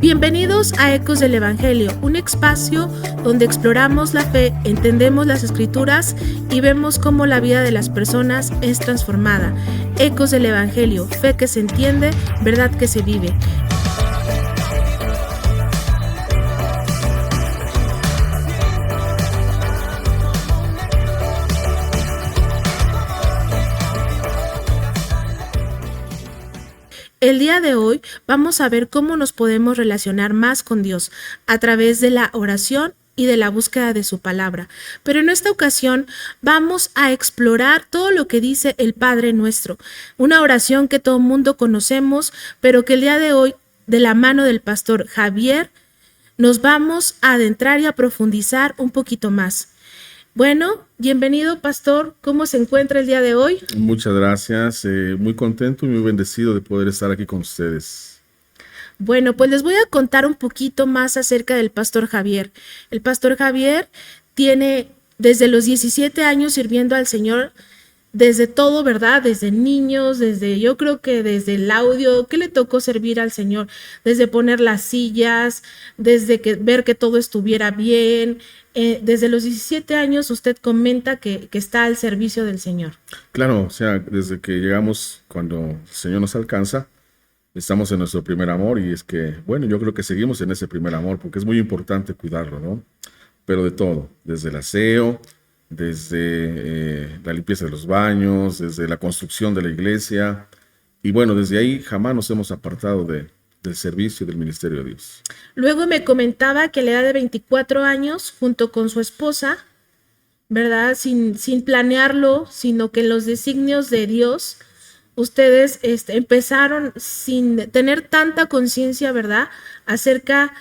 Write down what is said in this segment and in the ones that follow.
Bienvenidos a Ecos del Evangelio, un espacio donde exploramos la fe, entendemos las escrituras y vemos cómo la vida de las personas es transformada. Ecos del Evangelio, fe que se entiende, verdad que se vive. El día de hoy vamos a ver cómo nos podemos relacionar más con Dios a través de la oración y de la búsqueda de su palabra. Pero en esta ocasión vamos a explorar todo lo que dice el Padre Nuestro, una oración que todo mundo conocemos, pero que el día de hoy, de la mano del pastor Javier, nos vamos a adentrar y a profundizar un poquito más. Bueno, bienvenido, pastor. ¿Cómo se encuentra el día de hoy? Muchas gracias. Muy contento y muy bendecido de poder estar aquí con ustedes. Bueno, pues les voy a contar un poquito más acerca del pastor Javier. El pastor Javier tiene desde los 17 años sirviendo al Señor, desde todo, ¿verdad? Desde niños, yo creo que desde el audio, ¿qué le tocó servir al Señor? Desde poner las sillas, desde ver que todo estuviera bien. Desde los 17 años usted comenta que está al servicio del Señor. Claro, o sea, desde que llegamos, cuando el Señor nos alcanza, estamos en nuestro primer amor y es que, bueno, yo creo que seguimos en ese primer amor porque es muy importante cuidarlo, ¿no? Pero de todo, desde el aseo, desde la limpieza de los baños, desde la construcción de la iglesia y bueno, desde ahí jamás nos hemos apartado del servicio del ministerio de Dios. Luego me comentaba que a la edad de 24 años, junto con su esposa, ¿verdad? Sin planearlo, sino que en los designios de Dios, ustedes empezaron sin tener tanta conciencia, ¿verdad? Acerca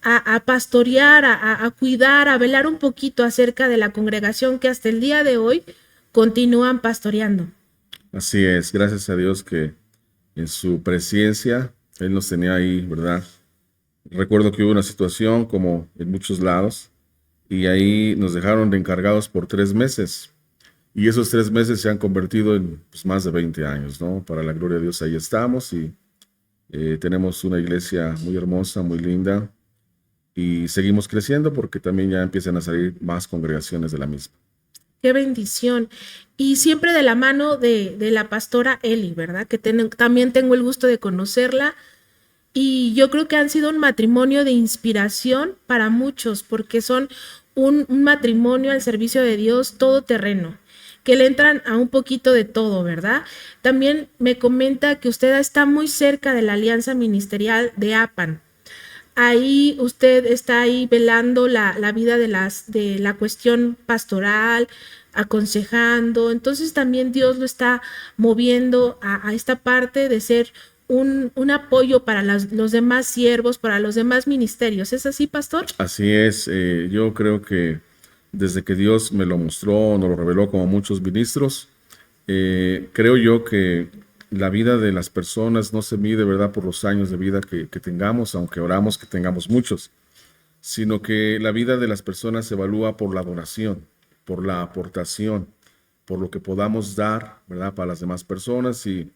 a pastorear, a cuidar, a velar un poquito acerca de la congregación que hasta el día de hoy continúan pastoreando. Así es, gracias a Dios que en su presencia Él nos tenía ahí, ¿verdad? Recuerdo que hubo una situación como en muchos lados y ahí nos dejaron de encargados por 3 meses y esos 3 meses se han convertido en más de 20 años, ¿no? Para la gloria de Dios ahí estamos y tenemos una iglesia muy hermosa, muy linda y seguimos creciendo porque también ya empiezan a salir más congregaciones de la misma. ¡Qué bendición! Y siempre de la mano de la pastora Eli, ¿verdad? Que también tengo el gusto de conocerla. Y yo creo que han sido un matrimonio de inspiración para muchos, porque son un matrimonio al servicio de Dios todoterreno, que le entran a un poquito de todo, ¿verdad? También me comenta que usted está muy cerca de la alianza ministerial de APAN. Ahí usted está ahí velando la vida de la cuestión pastoral, aconsejando. Entonces también Dios lo está moviendo a esta parte de ser un apoyo para los demás siervos, para los demás ministerios. ¿Es así, pastor? Así es. Yo creo que desde que Dios me lo mostró, nos lo reveló como muchos ministros, creo yo que la vida de las personas no se mide, ¿verdad?, por los años de vida que tengamos, aunque oramos que tengamos muchos, sino que la vida de las personas se evalúa por la adoración, por la aportación, por lo que podamos dar, ¿verdad?, para las demás personas y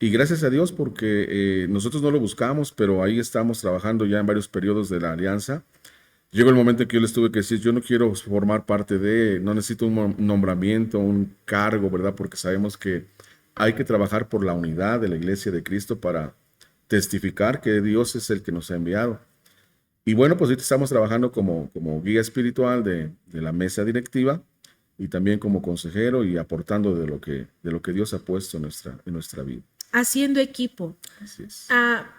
gracias a Dios porque nosotros no lo buscamos, pero ahí estamos trabajando ya en varios periodos de la alianza. Llegó el momento en que yo les tuve que decir, yo no quiero formar parte no necesito un nombramiento, un cargo, ¿verdad? Porque sabemos que hay que trabajar por la unidad de la Iglesia de Cristo para testificar que Dios es el que nos ha enviado. Y bueno, pues ahorita estamos trabajando como guía espiritual de la mesa directiva y también como consejero y aportando de lo que Dios ha puesto en nuestra vida. Haciendo equipo. Así es.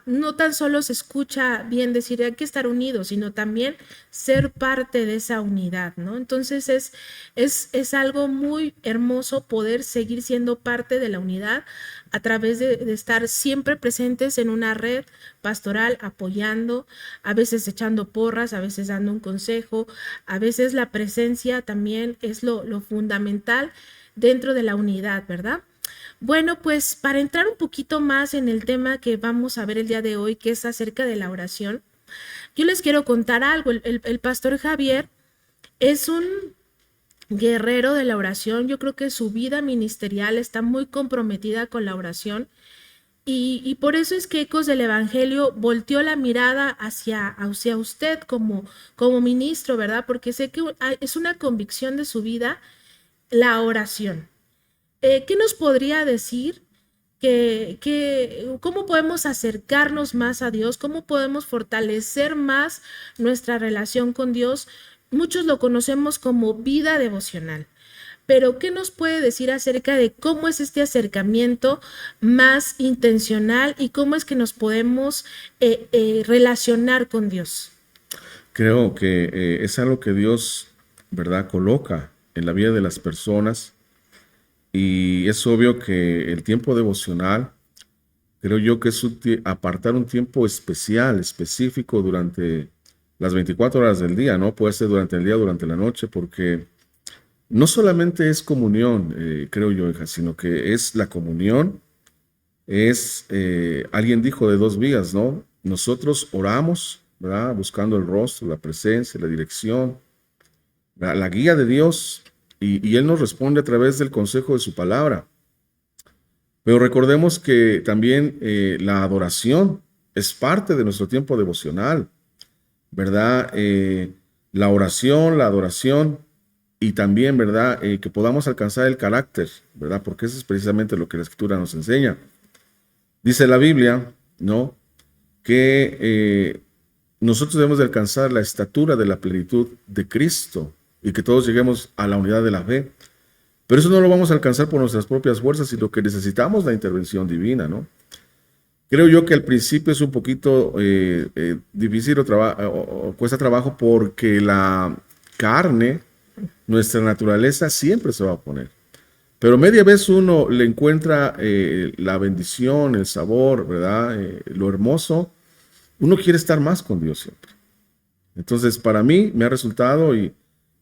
No tan solo se escucha bien decir hay que estar unidos, sino también ser parte de esa unidad, ¿no? Entonces es algo muy hermoso poder seguir siendo parte de la unidad a través de estar siempre presentes en una red pastoral, apoyando, a veces echando porras, a veces dando un consejo, a veces la presencia también es lo fundamental dentro de la unidad, ¿verdad? Bueno, pues para entrar un poquito más en el tema que vamos a ver el día de hoy, que es acerca de la oración, yo les quiero contar algo. El pastor Javier es un guerrero de la oración. Yo creo que su vida ministerial está muy comprometida con la oración Y por eso es que Ecos del Evangelio volteó la mirada hacia usted como ministro, ¿verdad? Porque sé que es una convicción de su vida la oración. ¿Qué nos podría decir? ¿Cómo podemos acercarnos más a Dios? ¿Cómo podemos fortalecer más nuestra relación con Dios? Muchos lo conocemos como vida devocional. Pero, ¿qué nos puede decir acerca de cómo es este acercamiento más intencional y cómo es que nos podemos relacionar con Dios? Creo que es algo que Dios, ¿verdad?, coloca en la vida de las personas, y es obvio que el tiempo devocional, creo yo que es apartar un tiempo especial, específico durante las 24 horas del día, ¿no? Puede ser durante el día, durante la noche, porque no solamente es comunión, creo yo, hija, sino que es la comunión, alguien dijo de dos vías, ¿no? Nosotros oramos, ¿verdad? Buscando el rostro, la presencia, la dirección, la guía de Dios, y Él nos responde a través del consejo de su palabra. Pero recordemos que también la adoración es parte de nuestro tiempo devocional, ¿verdad? La oración, la adoración, y también, ¿verdad?, que podamos alcanzar el carácter, ¿verdad? Porque eso es precisamente lo que la Escritura nos enseña. Dice la Biblia, ¿no?, que nosotros debemos de alcanzar la estatura de la plenitud de Cristo y que todos lleguemos a la unidad de la fe. Pero eso no lo vamos a alcanzar por nuestras propias fuerzas, sino que necesitamos la intervención divina, ¿no? Creo yo que al principio es un poquito difícil o cuesta trabajo, porque la carne, nuestra naturaleza, siempre se va a oponer. Pero media vez uno le encuentra la bendición, el sabor, ¿verdad? Lo hermoso. Uno quiere estar más con Dios siempre. Entonces, para mí me ha resultado,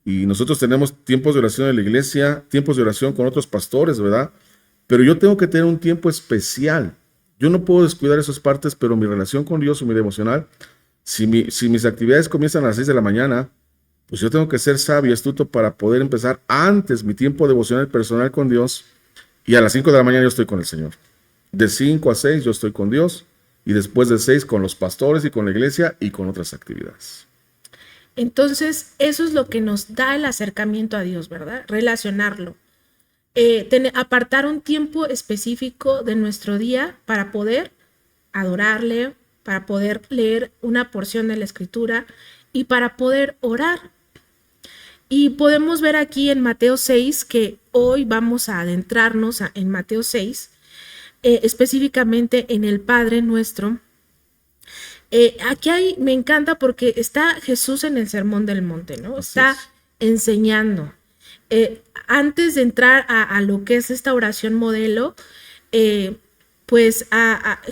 y nosotros tenemos tiempos de oración en la iglesia, tiempos de oración con otros pastores, ¿verdad? Pero yo tengo que tener un tiempo especial. Yo no puedo descuidar esas partes, pero mi relación con Dios o mi devocional, si mis actividades comienzan a las 6 de la mañana, pues yo tengo que ser sabio y astuto para poder empezar antes mi tiempo devocional personal con Dios, y a las 5 de la mañana yo estoy con el Señor. De 5 a 6 yo estoy con Dios, y después de 6 con los pastores y con la iglesia y con otras actividades. Entonces, eso es lo que nos da el acercamiento a Dios, ¿verdad? Relacionarlo. Apartar un tiempo específico de nuestro día para poder adorarle, para poder leer una porción de la Escritura y para poder orar. Y podemos ver aquí en Mateo 6, que hoy vamos a adentrarnos en Mateo 6, específicamente en el Padre Nuestro. Aquí me encanta porque está Jesús en el Sermón del Monte, ¿no? Está enseñando. Antes de entrar a lo que es esta oración modelo, pues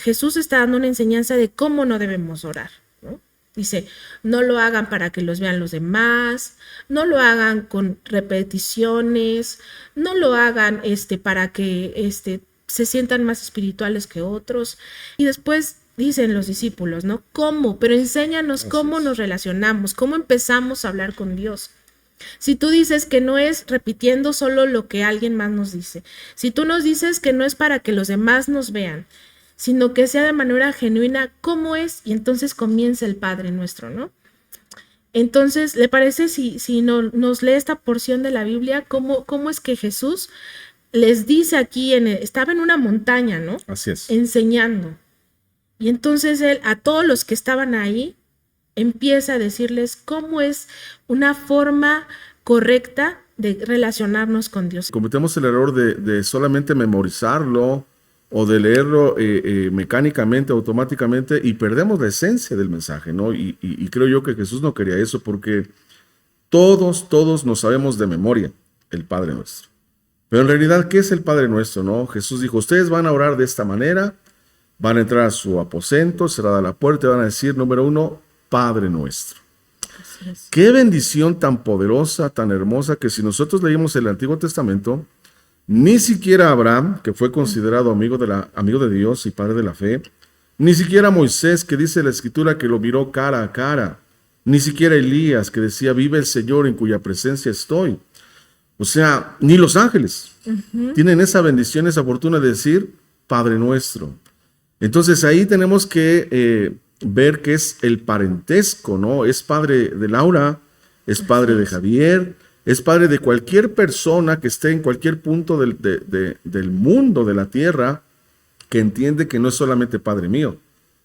Jesús está dando una enseñanza de cómo no debemos orar, ¿no? Dice, no lo hagan para que los vean los demás, no lo hagan con repeticiones, no lo hagan para que se sientan más espirituales que otros. Y después dicen los discípulos, ¿no? ¿Cómo? Pero enséñanos cómo nos relacionamos, cómo empezamos a hablar con Dios. Si tú dices que no es repitiendo solo lo que alguien más nos dice, si tú nos dices que no es para que los demás nos vean, sino que sea de manera genuina, ¿cómo es? Y entonces comienza el Padre Nuestro, ¿no? Entonces, ¿le parece si nos lee esta porción de la Biblia? ¿Cómo es que Jesús les dice aquí, estaba en una montaña, ¿no? Así es. Enseñando. Y entonces él, a todos los que estaban ahí, empieza a decirles cómo es una forma correcta de relacionarnos con Dios. Cometemos el error de solamente memorizarlo o de leerlo mecánicamente, automáticamente, y perdemos la esencia del mensaje, ¿no? Y creo yo que Jesús no quería eso, porque todos nos sabemos de memoria el Padre Nuestro. Pero en realidad, ¿qué es el Padre Nuestro, no? Jesús dijo, ustedes van a orar de esta manera, van a entrar a su aposento, cerrada la puerta, y van a decir, número 1, Padre Nuestro. Así es. Qué bendición tan poderosa, tan hermosa, que si nosotros leímos el Antiguo Testamento, ni siquiera Abraham, que fue considerado amigo de Dios y padre de la fe, ni siquiera Moisés, que dice la Escritura que lo miró cara a cara, ni siquiera Elías, que decía, vive el Señor en cuya presencia estoy. O sea, ni los ángeles tienen esa bendición, esa fortuna de decir, Padre Nuestro. Entonces ahí tenemos que ver que es el parentesco, ¿no? Es padre de Laura, es padre de Javier, es padre de cualquier persona que esté en cualquier punto del mundo, de la tierra, que entiende que no es solamente padre mío,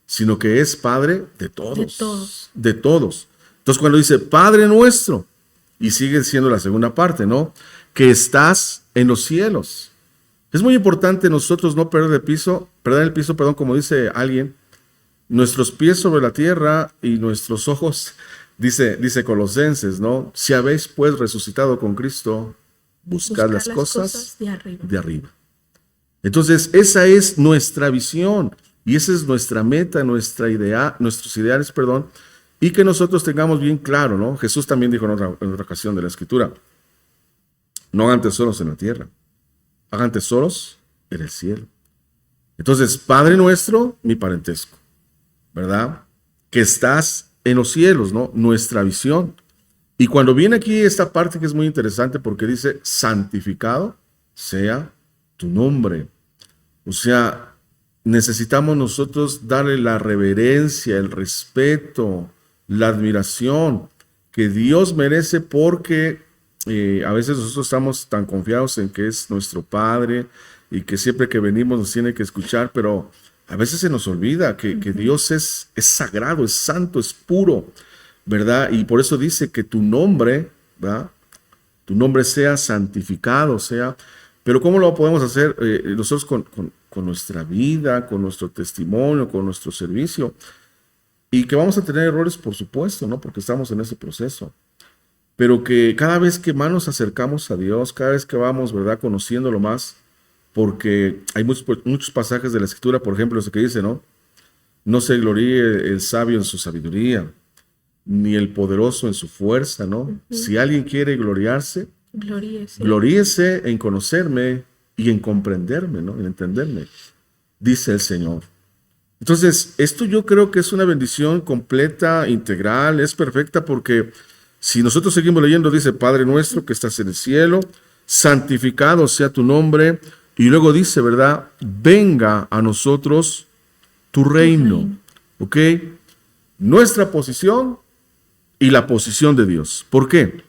sino que es padre de todos. De todos. De todos. Entonces cuando dice Padre nuestro, y sigue siendo la segunda parte, ¿no? Que estás en los cielos. Es muy importante nosotros no perder el piso, como dice alguien, nuestros pies sobre la tierra y nuestros ojos, dice Colosenses, ¿no? Si habéis pues resucitado con Cristo, buscad las cosas de arriba. Entonces, esa es nuestra visión y esa es nuestra meta, nuestros ideales, y que nosotros tengamos bien claro, ¿no? Jesús también dijo en otra ocasión de la Escritura, no hagan tesoros en la tierra, hagan tesoros en el cielo. Entonces, Padre nuestro, mi parentesco, ¿verdad? Que estás en los cielos, ¿no? Nuestra visión. Y cuando viene aquí esta parte que es muy interesante porque dice, santificado sea tu nombre. O sea, necesitamos nosotros darle la reverencia, el respeto, la admiración que Dios merece porque a veces nosotros estamos tan confiados en que es nuestro Padre y que siempre que venimos nos tiene que escuchar, pero a veces se nos olvida que Dios es sagrado, es santo, es puro, ¿verdad? Y por eso dice que tu nombre, ¿verdad? Tu nombre sea santificado, sea... Pero ¿cómo lo podemos hacer nosotros con nuestra vida, con nuestro testimonio, con nuestro servicio? Y que vamos a tener errores, por supuesto, ¿no? Porque estamos en ese proceso. Pero que cada vez que más nos acercamos a Dios, cada vez que vamos, ¿verdad? Conociéndolo más, porque hay muchos pasajes de la Escritura, por ejemplo, eso que dice, ¿no? No se gloríe el sabio en su sabiduría, ni el poderoso en su fuerza, ¿no? Si alguien quiere gloriarse, gloríese en conocerme y en comprenderme, ¿no? En entenderme, dice el Señor. Entonces, esto yo creo que es una bendición completa, integral, es perfecta porque si nosotros seguimos leyendo, dice, Padre nuestro que estás en el cielo, santificado sea tu nombre, y luego dice, ¿verdad? Venga a nosotros tu reino, ¿ok? Nuestra posición y la posición de Dios. ¿Por qué?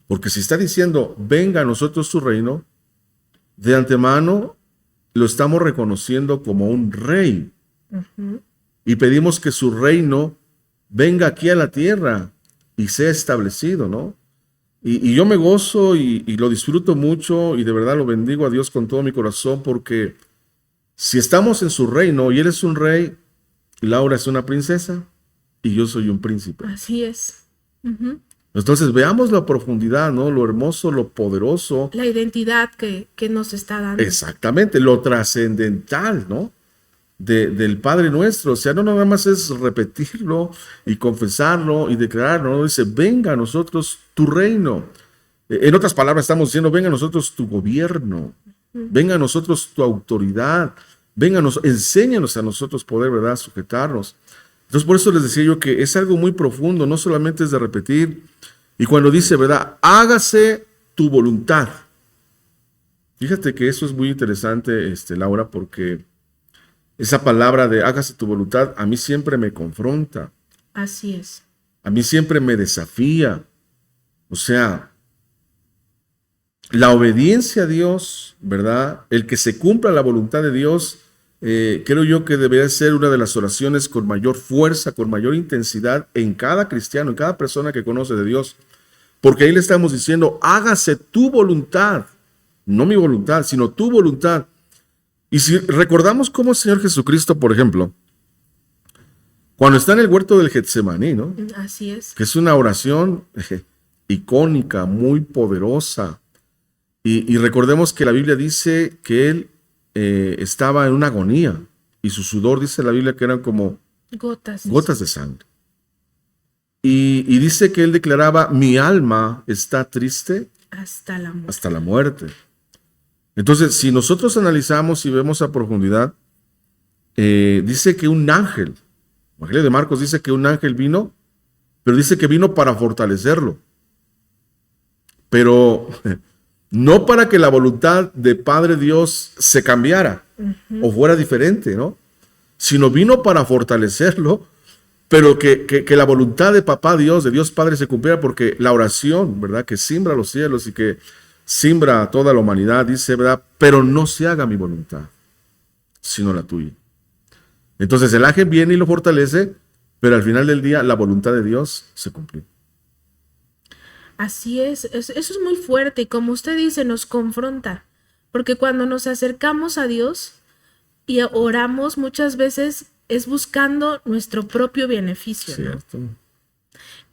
Porque si está diciendo, venga a nosotros tu reino, de antemano lo estamos reconociendo como un rey. Y pedimos que su reino venga aquí a la tierra y sea establecido, ¿no? Y yo me gozo y lo disfruto mucho y de verdad lo bendigo a Dios con todo mi corazón porque si estamos en su reino y Él es un rey, Laura es una princesa y yo soy un príncipe. Así es. Entonces veamos la profundidad, ¿no? Lo hermoso, lo poderoso. La identidad que nos está dando. Exactamente, lo trascendental, ¿no? Del Padre Nuestro. O sea, no nada más es repetirlo y confesarlo y declararlo, ¿no? Dice, venga a nosotros tu reino. En otras palabras estamos diciendo, venga a nosotros tu gobierno, venga a nosotros tu autoridad, enséñanos a nosotros poder, ¿verdad?, sujetarnos. Entonces por eso les decía yo que es algo muy profundo, no solamente es de repetir. Y cuando dice, ¿verdad?, hágase tu voluntad. Fíjate que eso es muy interesante, Laura, porque esa palabra de hágase tu voluntad a mí siempre me confronta. Así es. A mí siempre me desafía. O sea, la obediencia a Dios, ¿verdad?, el que se cumpla la voluntad de Dios, creo yo que debería ser una de las oraciones con mayor fuerza, con mayor intensidad en cada cristiano, en cada persona que conoce de Dios. Porque ahí le estamos diciendo, hágase tu voluntad, no mi voluntad, sino tu voluntad. Y si recordamos cómo el Señor Jesucristo, por ejemplo, cuando está en el huerto del Getsemaní, ¿no? Así es. Que es una oración icónica, muy poderosa. Y recordemos que la Biblia dice que Él estaba en una agonía y su sudor, dice la Biblia, que eran como gotas de sangre. Y dice que Él declaraba, mi alma está triste hasta la muerte. Entonces, si nosotros analizamos y vemos a profundidad, dice que un ángel, el Evangelio de Marcos dice que un ángel vino, pero dice que vino para fortalecerlo. Pero no para que la voluntad de Padre Dios se cambiara o fuera diferente, ¿no? sino vino para fortalecerlo, pero que la voluntad de Papá Dios, de Dios Padre, se cumpliera, porque la oración, ¿verdad?, que siembra los cielos y que siembra a toda la humanidad, dice, ¿verdad?, pero no se haga mi voluntad, sino la tuya. Entonces el ángel viene y lo fortalece, pero al final del día la voluntad de Dios se cumplió. Así es, eso es muy fuerte y como usted dice, nos confronta, porque cuando nos acercamos a Dios y oramos muchas veces es buscando nuestro propio beneficio, ¿no? Cierto.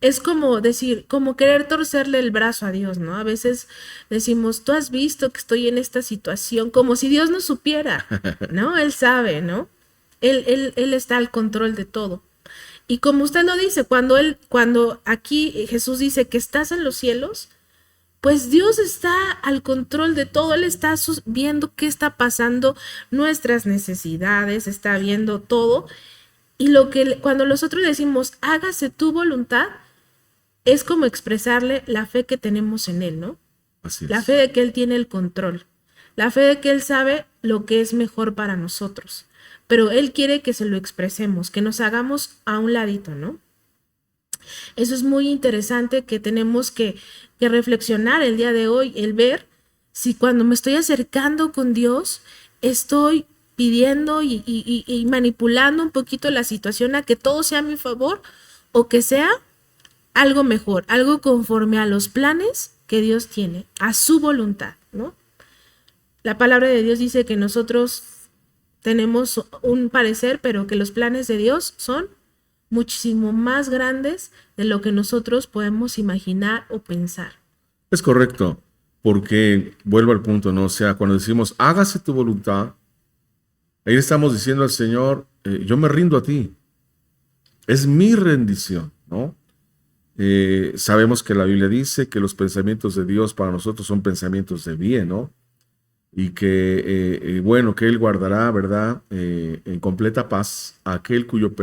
Es como decir, como querer torcerle el brazo a Dios, ¿no? A veces decimos, tú has visto que estoy en esta situación, como si Dios no supiera, ¿no? Él sabe, ¿no? Él está al control de todo. Y como usted lo dice, cuando aquí Jesús dice que estás en los cielos, pues Dios está al control de todo. Él está viendo qué está pasando, nuestras necesidades, está viendo todo. Y cuando nosotros decimos, hágase tu voluntad, es como expresarle la fe que tenemos en Él, ¿no? Así es. La fe de que Él tiene el control, la fe de que Él sabe lo que es mejor para nosotros, pero Él quiere que se lo expresemos, que nos hagamos a un ladito, ¿no? Eso es muy interesante que tenemos que reflexionar el día de hoy, el ver si cuando me estoy acercando con Dios, estoy pidiendo y manipulando un poquito la situación a que todo sea a mi favor o que sea algo mejor, algo conforme a los planes que Dios tiene, a su voluntad, ¿no? La palabra de Dios dice que nosotros tenemos un parecer, pero que los planes de Dios son muchísimo más grandes de lo que nosotros podemos imaginar o pensar. Es correcto, porque vuelvo al punto, ¿no? O sea, cuando decimos, hágase tu voluntad, ahí estamos diciendo al Señor, yo me rindo a ti. Es mi rendición, ¿no? Sabemos que la Biblia dice que los pensamientos de Dios para nosotros son pensamientos de bien, ¿no? Y que, bueno, que Él guardará, ¿verdad?, en completa paz a aquel cuyo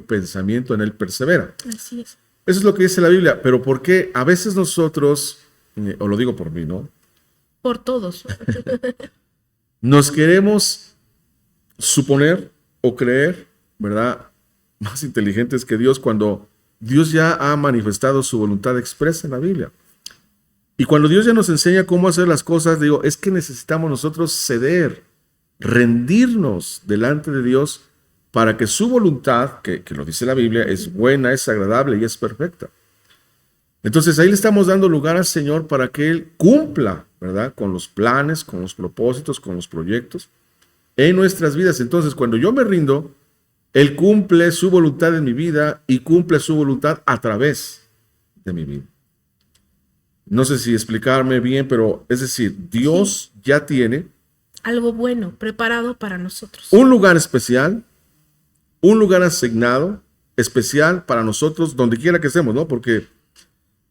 pensamiento en Él persevera. Así es. Eso es lo que dice la Biblia, pero ¿por qué a veces nosotros, o lo digo por mí, ¿no?, Por todos. nos queremos suponer o creer, ¿verdad?, más inteligentes que Dios, cuando Dios ya ha manifestado su voluntad expresa en la Biblia? Y cuando Dios ya nos enseña cómo hacer las cosas, digo, es que necesitamos nosotros ceder, rendirnos delante de Dios para que su voluntad, que lo dice la Biblia, es buena, es agradable y es perfecta. Entonces ahí le estamos dando lugar al Señor para que Él cumpla, ¿verdad?, con los planes, con los propósitos, con los proyectos en nuestras vidas. Entonces cuando yo me rindo, Él cumple su voluntad en mi vida y cumple su voluntad a través de mi vida. No sé si explicarme bien, pero es decir, Dios ya tiene algo bueno preparado para nosotros. un lugar especial, un lugar asignado, especial para nosotros, donde quiera que estemos, ¿no? Porque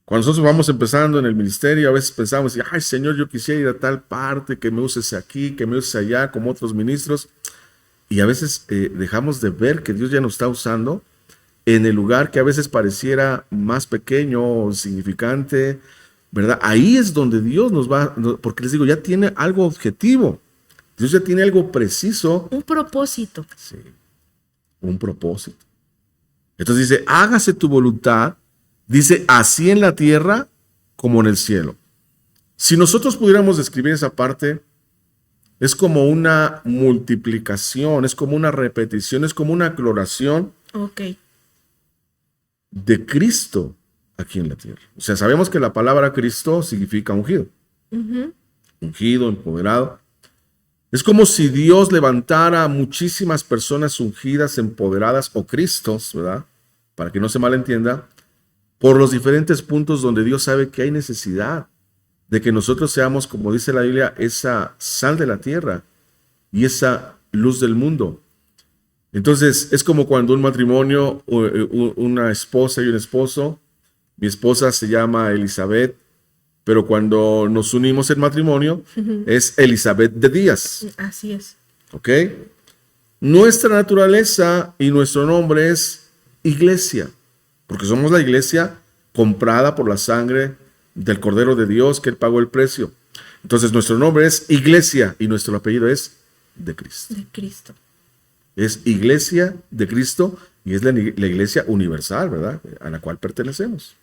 cuando nosotros vamos empezando en el ministerio, a veces pensamos, ay, Señor, yo quisiera ir a tal parte, que me uses aquí, que me uses allá, como otros ministros. Y a veces dejamos de ver que Dios ya nos está usando en el lugar que a veces pareciera más pequeño o insignificante, ¿verdad? Ahí es donde Dios nos va, porque les digo, ya tiene algo objetivo. Dios ya tiene algo preciso. Un propósito. Sí, un propósito. Entonces dice, hágase tu voluntad, dice, así en la tierra como en el cielo. Si nosotros pudiéramos describir esa parte, es como una multiplicación, es como una repetición, es como una cloración de Cristo aquí en la tierra. O sea, sabemos que la palabra Cristo significa ungido. Ungido, empoderado. Es como si Dios levantara a muchísimas personas ungidas, empoderadas o Cristos, ¿verdad?, para que no se malentienda, por los diferentes puntos donde Dios sabe que hay necesidad de que nosotros seamos, como dice la Biblia, esa sal de la tierra y esa luz del mundo. Entonces, es como cuando un matrimonio, una esposa y un esposo, mi esposa se llama Elizabeth, pero cuando nos unimos en matrimonio, es Elizabeth de Díaz. Así es. ¿Ok? Nuestra naturaleza y nuestro nombre es iglesia, porque somos la iglesia comprada por la sangre del Cordero de Dios, que Él pagó el precio. Entonces nuestro nombre es iglesia y nuestro apellido es de Cristo. De Cristo. Es iglesia de Cristo y es la iglesia universal, ¿verdad? A la cual pertenecemos.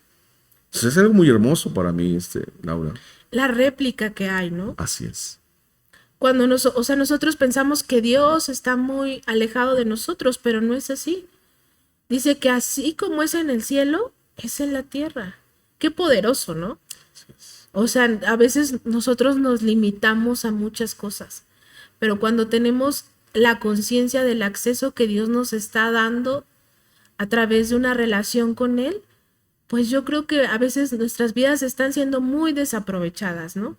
Entonces es algo muy hermoso para mí, Laura. La réplica que hay, ¿no? Así es. Cuando nosotros pensamos que Dios está muy alejado de nosotros, pero no es así. Dice que así como es en el cielo, es en la tierra. Qué poderoso, ¿no? O sea, a veces nosotros nos limitamos a muchas cosas, pero cuando tenemos la conciencia del acceso que Dios nos está dando a través de una relación con Él, pues yo creo que a veces nuestras vidas están siendo muy desaprovechadas, ¿no?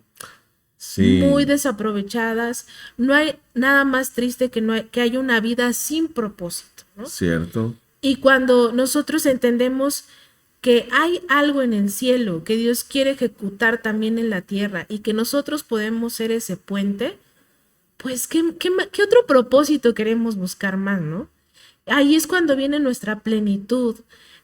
Sí. Muy desaprovechadas. No hay nada más triste que haya una vida sin propósito, ¿no? Cierto. Y cuando nosotros entendemos que hay algo en el cielo que Dios quiere ejecutar también en la tierra y que nosotros podemos ser ese puente, pues ¿qué otro propósito queremos buscar más, no? Ahí es cuando viene nuestra plenitud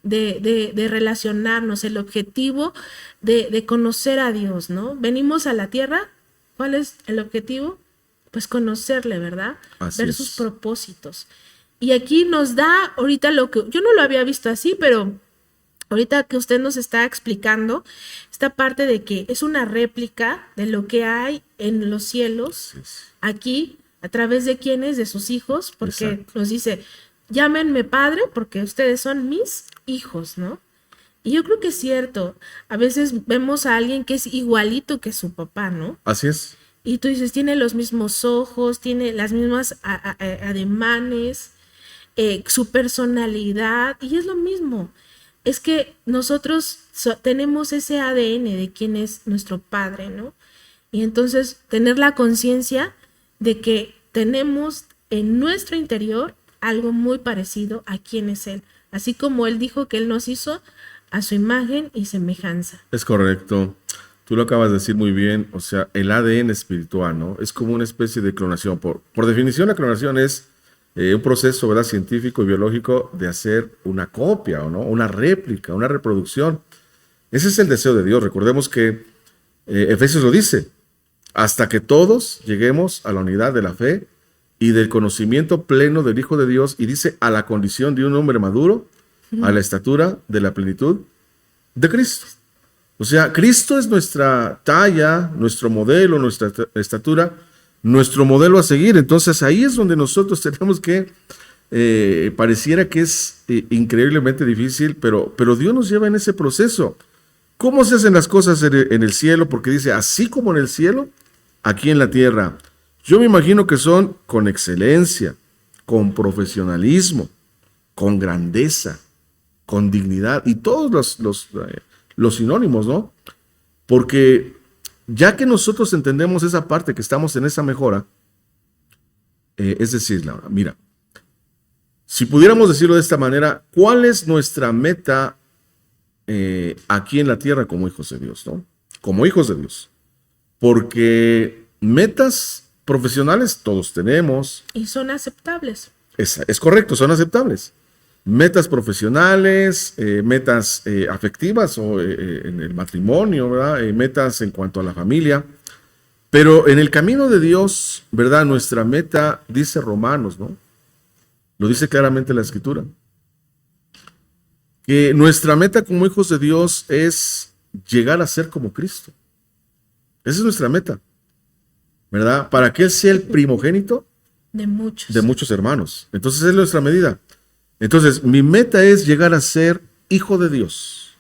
de relacionarnos, el objetivo de conocer a Dios, ¿no? Venimos a la tierra, ¿cuál es el objetivo? Pues conocerle, ¿verdad? Así Ver es. sus propósitos. Y aquí nos da ahorita lo que yo no lo había visto así, pero ahorita que usted nos está explicando esta parte de que es una réplica de lo que hay en los cielos, aquí, a través de quiénes, de sus hijos, porque Exacto. nos dice, llámenme padre porque ustedes son mis hijos, ¿no? Y yo creo que es cierto, a veces vemos a alguien que es igualito que su papá, ¿no? Así es. Y tú dices, tiene los mismos ojos, tiene las mismas ademanes, su personalidad, y es lo mismo. Es que nosotros tenemos ese ADN de quién es nuestro padre, ¿no? Y entonces tener la conciencia de que tenemos en nuestro interior algo muy parecido a quién es Él. Así como Él dijo que Él nos hizo a su imagen y semejanza. Es correcto. Tú lo acabas de decir muy bien. O sea, el ADN espiritual, ¿no? Es como una especie de clonación. Por definición, la clonación es un proceso, ¿verdad?, científico y biológico de hacer una copia, ¿o no? Una réplica, una reproducción. Ese es el deseo de Dios. Recordemos que Efesios lo dice, hasta que todos lleguemos a la unidad de la fe y del conocimiento pleno del Hijo de Dios, y dice, a la condición de un hombre maduro, a la estatura de la plenitud de Cristo. O sea, Cristo es nuestra talla, nuestro modelo, nuestra estatura, nuestro modelo a seguir. Entonces ahí es donde nosotros tenemos que, pareciera que es increíblemente difícil, pero Dios nos lleva en ese proceso. ¿Cómo se hacen las cosas en el cielo? Porque dice, así como en el cielo, aquí en la tierra. Yo me imagino que son con excelencia, con profesionalismo, con grandeza, con dignidad y todos los sinónimos, ¿no? Porque ya que nosotros entendemos esa parte, que estamos en esa mejora, es decir, Laura, mira, si pudiéramos decirlo de esta manera, ¿cuál es nuestra meta aquí en la tierra como hijos de Dios, ¿no? Como hijos de Dios. Porque metas profesionales todos tenemos. Y son aceptables. Es correcto, son aceptables. Metas profesionales, metas afectivas o en el matrimonio, ¿verdad? Metas en cuanto a la familia. Pero en el camino de Dios, ¿verdad? Nuestra meta, dice Romanos, ¿no? Lo dice claramente la Escritura. Que nuestra meta como hijos de Dios es llegar a ser como Cristo. Esa es nuestra meta, ¿verdad? Para que Él sea el primogénito de muchos hermanos. Entonces es nuestra medida. Entonces mi meta es llegar a ser hijo de Dios,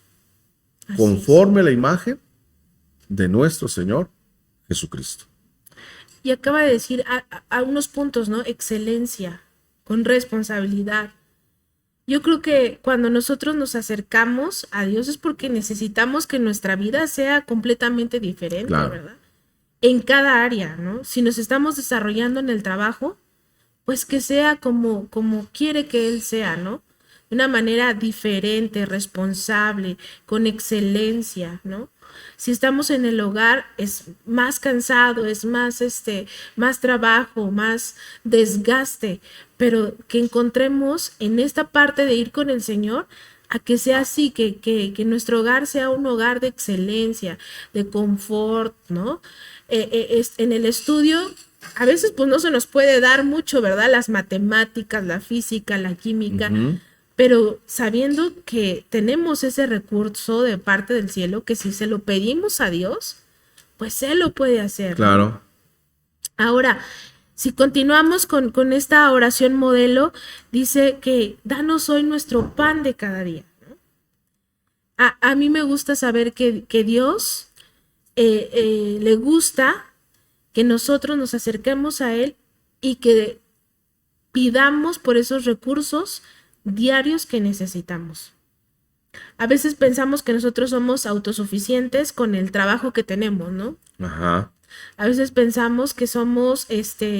Así conforme a la imagen de nuestro Señor Jesucristo. Y acaba de decir a unos puntos, ¿no? Excelencia, con responsabilidad. Yo creo que cuando nosotros nos acercamos a Dios es porque necesitamos que nuestra vida sea completamente diferente, Claro. ¿verdad? En cada área, ¿no? Si nos estamos desarrollando en el trabajo, pues que sea como quiere que Él sea, ¿no? De una manera diferente, responsable, con excelencia, ¿no? Si estamos en el hogar, es más cansado, es más trabajo, más desgaste, pero que encontremos en esta parte de ir con el Señor a que sea así, que nuestro hogar sea un hogar de excelencia, de confort, ¿no? En el estudio a veces pues no se nos puede dar mucho, ¿verdad? Las matemáticas, la física, la química, pero sabiendo que tenemos ese recurso de parte del cielo, que si se lo pedimos a Dios, pues Él lo puede hacer. Claro. Ahora, si continuamos con esta oración modelo, dice que danos hoy nuestro pan de cada día. A mí me gusta saber que Dios le gusta que nosotros nos acerquemos a Él y que pidamos por esos recursos diarios que necesitamos. A veces pensamos que nosotros somos autosuficientes con el trabajo que tenemos, ¿no? Ajá. A veces pensamos que somos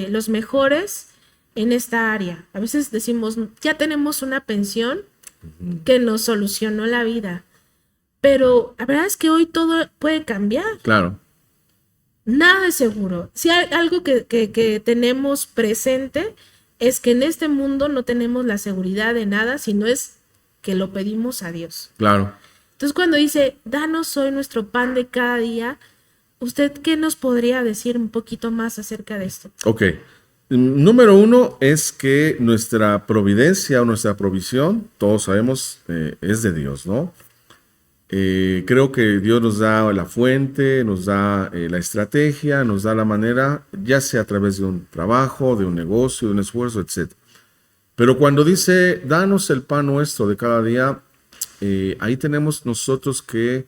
los mejores en esta área. A veces decimos, ya tenemos una pensión que nos solucionó la vida. Pero la verdad es que hoy todo puede cambiar. Claro. Nada es seguro. Si hay algo que tenemos presente es que en este mundo no tenemos la seguridad de nada, sino es que lo pedimos a Dios. Claro. Entonces cuando dice, danos hoy nuestro pan de cada día, ¿usted qué nos podría decir un poquito más acerca de esto? Ok. Número uno es que nuestra providencia o nuestra provisión, todos sabemos, es de Dios, ¿no? Creo que Dios nos da la fuente, nos da la estrategia, nos da la manera, ya sea a través de un trabajo, de un negocio, de un esfuerzo, etc. Pero cuando dice, danos el pan nuestro de cada día, ahí tenemos nosotros que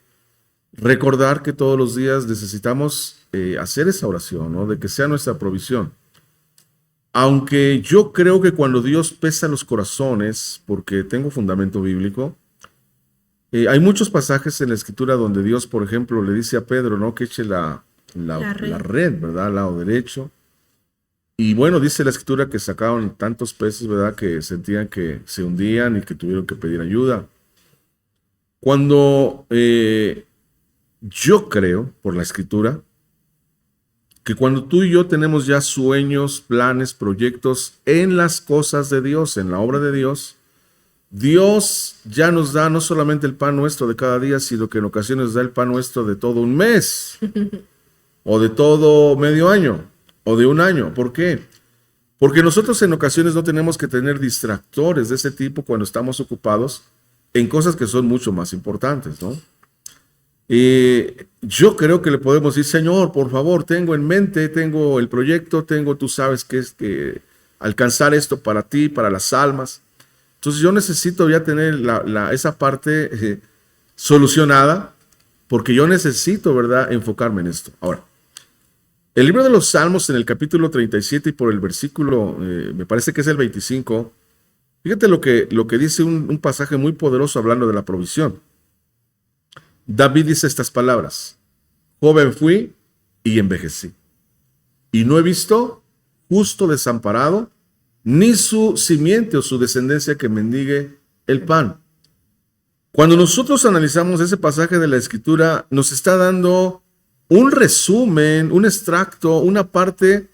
recordar que todos los días necesitamos hacer esa oración, ¿no? De que sea nuestra provisión. Aunque yo creo que cuando Dios pesa los corazones, porque tengo fundamento bíblico, hay muchos pasajes en la Escritura donde Dios, por ejemplo, le dice a Pedro, ¿no? Que eche la red, ¿verdad? Al lado derecho. Y bueno, dice la Escritura que sacaron tantos peces, ¿verdad? Que sentían que se hundían y que tuvieron que pedir ayuda. Cuando yo creo, por la Escritura, que cuando tú y yo tenemos ya sueños, planes, proyectos en las cosas de Dios, en la obra de Dios, Dios ya nos da no solamente el pan nuestro de cada día, sino que en ocasiones nos da el pan nuestro de todo un mes, o de todo medio año, o de un año. ¿Por qué? Porque nosotros en ocasiones no tenemos que tener distractores de ese tipo cuando estamos ocupados en cosas que son mucho más importantes, ¿no? Yo creo que le podemos decir, Señor, por favor, tengo en mente, tengo el proyecto, tú sabes que es que alcanzar esto para ti, para las almas. Entonces yo necesito ya tener esa parte solucionada, porque yo necesito, ¿verdad?, enfocarme en esto. Ahora, el libro de los Salmos en el capítulo 37 y por el versículo, me parece que es el 25, fíjate lo que dice un pasaje muy poderoso hablando de la provisión. David dice estas palabras: joven fui y envejecí, y no he visto justo desamparado, ni su simiente o su descendencia que mendigue el pan. Cuando nosotros analizamos ese pasaje de la Escritura, nos está dando un resumen, un extracto, una parte,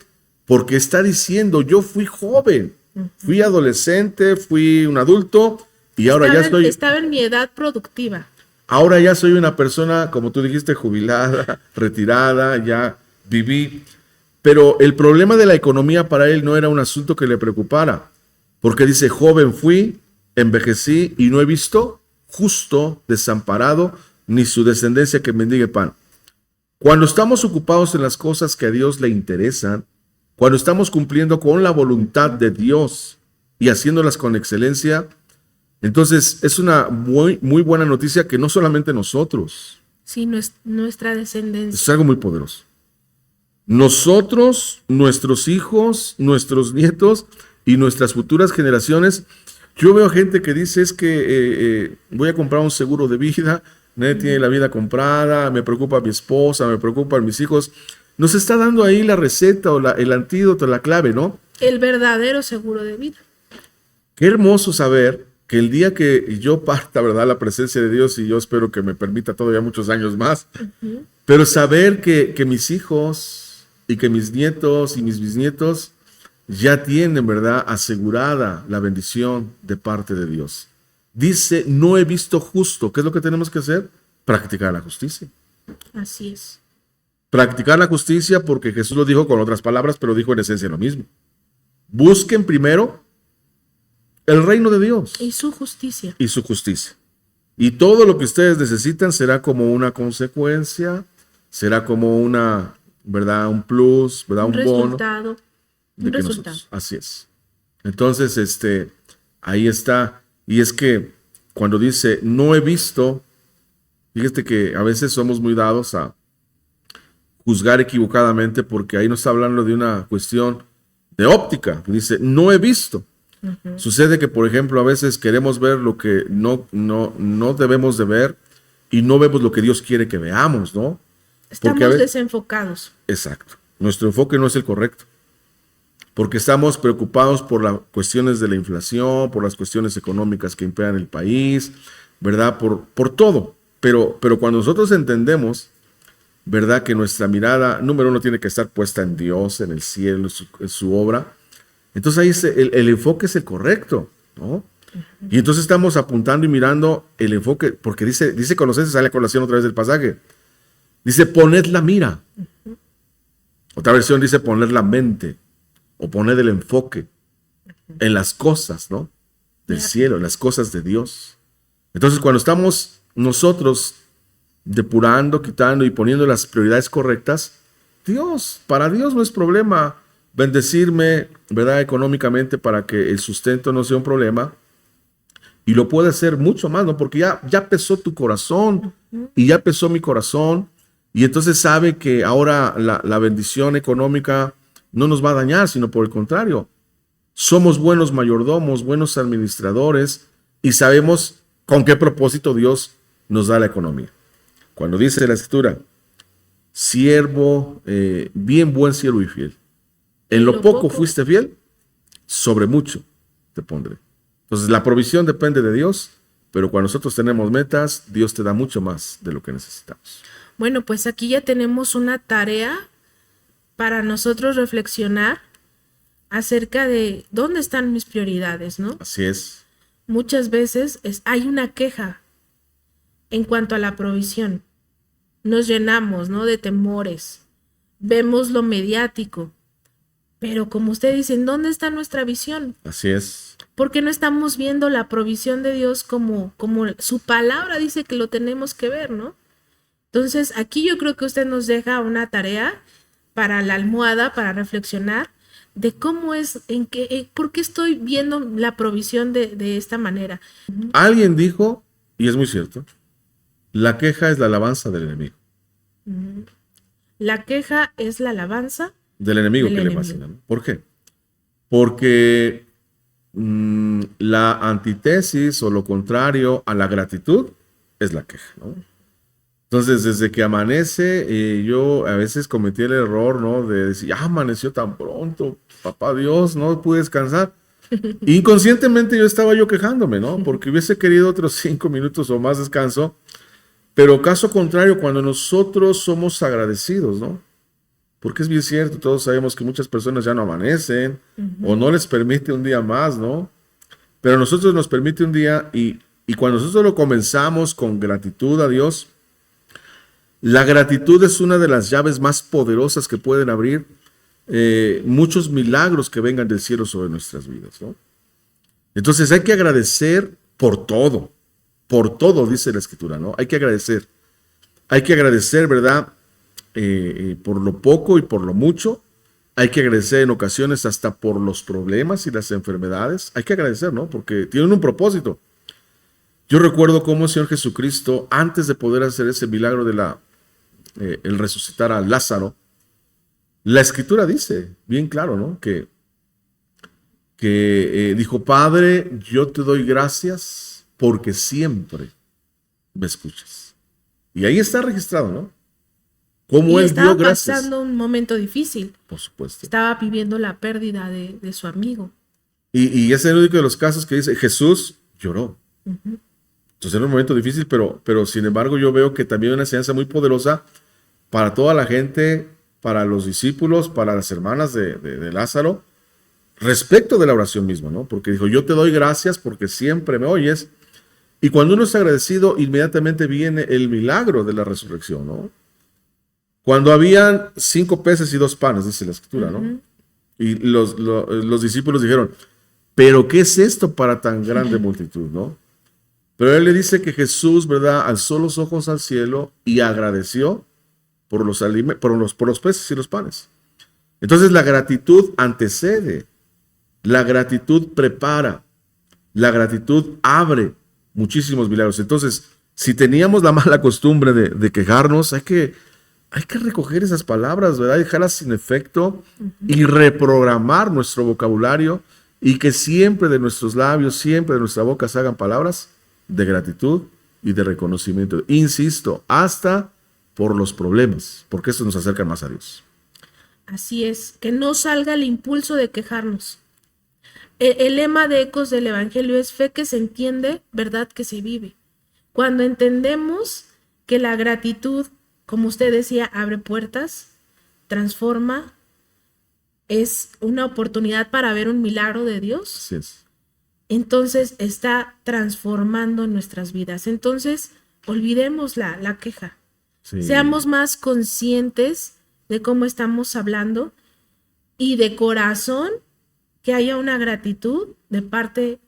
porque está diciendo, yo fui joven, fui adolescente, fui un adulto, y ahora estaba en mi edad productiva. Ahora ya soy una persona, como tú dijiste, jubilada, retirada, ya viví. Pero el problema de la economía para él no era un asunto que le preocupara, porque dice, joven fui, envejecí y no he visto justo desamparado, ni su descendencia que mendigue pan. Cuando estamos ocupados en las cosas que a Dios le interesan, cuando estamos cumpliendo con la voluntad de Dios y haciéndolas con excelencia, entonces es una muy, muy buena noticia que no solamente nosotros. Sí, nuestra descendencia. Es algo muy poderoso. Nosotros, nuestros hijos, nuestros nietos y nuestras futuras generaciones. Yo veo gente que dice es que voy a comprar un seguro de vida, nadie tiene la vida comprada, me preocupa mi esposa, me preocupan mis hijos. Nos está dando ahí la receta o el antídoto, la clave, ¿no? El verdadero seguro de vida. Qué hermoso saber que el día que yo parta, ¿verdad?, la presencia de Dios, y yo espero que me permita todavía muchos años más, pero saber que mis hijos y que mis nietos y mis bisnietos ya tienen, ¿verdad?, asegurada la bendición de parte de Dios. Dice, no he visto justo. ¿Qué es lo que tenemos que hacer? Practicar la justicia. Así es. Practicar la justicia, porque Jesús lo dijo con otras palabras, pero dijo en esencia lo mismo. Busquen primero el reino de Dios. Y su justicia. Y su justicia. Y todo lo que ustedes necesitan será como una consecuencia, será como una, ¿verdad? Un plus, ¿verdad? Un bono. Resultado. De que nosotros, así es. Entonces, ahí está. Y es que cuando dice, no he visto, fíjate que a veces somos muy dados a juzgar equivocadamente, porque ahí no está hablando de una cuestión de óptica. Dice, no he visto. Sucede que, por ejemplo, a veces queremos ver lo que no debemos de ver y no vemos lo que Dios quiere que veamos, ¿no? Estamos desenfocados. Exacto. Nuestro enfoque no es el correcto. Porque estamos preocupados por las cuestiones de la inflación, por las cuestiones económicas que imperan el país, ¿verdad? Por todo. Pero cuando nosotros entendemos, ¿verdad? Que nuestra mirada, número uno, tiene que estar puesta en Dios, en el cielo, en su obra. Entonces ahí el enfoque es el correcto, ¿no? Y entonces estamos apuntando y mirando el enfoque, porque dice Colosenses, sale a colación otra vez del pasaje. Dice, poned la mira. Otra versión dice, poned la mente. O poned el enfoque en las cosas, ¿no? Del cielo, en las cosas de Dios. Entonces, cuando estamos nosotros depurando, quitando y poniendo las prioridades correctas, para Dios no es problema bendecirme, ¿verdad? Económicamente, para que el sustento no sea un problema. Y lo puede hacer mucho más, ¿no? Porque ya pesó tu corazón y ya pesó mi corazón. Y entonces sabe que ahora la bendición económica no nos va a dañar, sino por el contrario. Somos buenos mayordomos, buenos administradores y sabemos con qué propósito Dios nos da la economía. Cuando dice la Escritura, siervo, bien buen siervo y fiel. En lo poco fuiste fiel, sobre mucho te pondré. Entonces la provisión depende de Dios, pero cuando nosotros tenemos metas, Dios te da mucho más de lo que necesitamos. Bueno, pues aquí ya tenemos una tarea para nosotros reflexionar acerca de dónde están mis prioridades, ¿no? Así es. Muchas veces hay una queja en cuanto a la provisión. Nos llenamos, ¿no? De temores. Vemos lo mediático. Pero como usted dice, ¿en dónde está nuestra visión? Así es. Porque no estamos viendo la provisión de Dios como su palabra dice que lo tenemos que ver, ¿no? Entonces, aquí yo creo que usted nos deja una tarea para la almohada, para reflexionar de cómo es, por qué estoy viendo la provisión de esta manera. Alguien dijo, y es muy cierto, la queja es la alabanza del enemigo. La queja es la alabanza del enemigo que le fascina, ¿no? ¿Por qué? Porque la antítesis o lo contrario a la gratitud es la queja, ¿no? Entonces, desde que amanece, yo a veces cometí el error, ¿no? De decir, ya amaneció tan pronto, papá Dios, no pude descansar. Inconscientemente yo estaba quejándome, ¿no? Porque hubiese querido otros 5 minutos o más descanso. Pero caso contrario, cuando nosotros somos agradecidos, ¿no? Porque es bien cierto, todos sabemos que muchas personas ya no amanecen o no les permite un día más, ¿no? Pero a nosotros nos permite un día y cuando nosotros lo comenzamos con gratitud a Dios, la gratitud es una de las llaves más poderosas que pueden abrir muchos milagros que vengan del cielo sobre nuestras vidas, ¿no? Entonces hay que agradecer por todo, dice la Escritura, ¿no? Hay que agradecer, ¿verdad? Por lo poco y por lo mucho. Hay que agradecer en ocasiones hasta por los problemas y las enfermedades. Hay que agradecer, ¿no? Porque tienen un propósito. Yo recuerdo cómo el Señor Jesucristo, antes de poder hacer ese milagro de el resucitar a Lázaro, la Escritura dice bien claro, ¿no? Que dijo, Padre, yo te doy gracias porque siempre me escuchas. Y ahí está registrado, ¿no? Cómo él dio gracias. Estaba pasando un momento difícil. Por supuesto. Estaba viviendo la pérdida de su amigo. Y es el único de los casos que dice, Jesús lloró. Entonces era un momento difícil, pero sin embargo yo veo que también hay una enseñanza muy poderosa para toda la gente, para los discípulos, para las hermanas de Lázaro, respecto de la oración misma, ¿no? Porque dijo, yo te doy gracias porque siempre me oyes. Y cuando uno es agradecido, inmediatamente viene el milagro de la resurrección, ¿no? Cuando habían 5 peces y 2 panes, dice la escritura, ¿no? Y los discípulos dijeron, ¿pero qué es esto para tan grande multitud, no? Pero él le dice que Jesús, ¿verdad?, alzó los ojos al cielo y agradeció por los peces y los panes. Entonces la gratitud antecede, la gratitud prepara, la gratitud abre muchísimos milagros. Entonces, si teníamos la mala costumbre de quejarnos, hay que recoger esas palabras, ¿verdad? Dejarlas sin efecto y reprogramar nuestro vocabulario y que siempre de nuestros labios, siempre de nuestra boca salgan palabras de gratitud y de reconocimiento. Insisto, hasta por los problemas, porque eso nos acerca más a Dios. Así es, que no salga el impulso de quejarnos. El lema de Ecos del Evangelio es fe que se entiende, verdad que se vive. Cuando entendemos que la gratitud, como usted decía, abre puertas, transforma, es una oportunidad para ver un milagro de Dios. Así es. Entonces está transformando nuestras vidas. Entonces, olvidemos la queja. Sí. Seamos más conscientes de cómo estamos hablando y de corazón que haya una gratitud de parte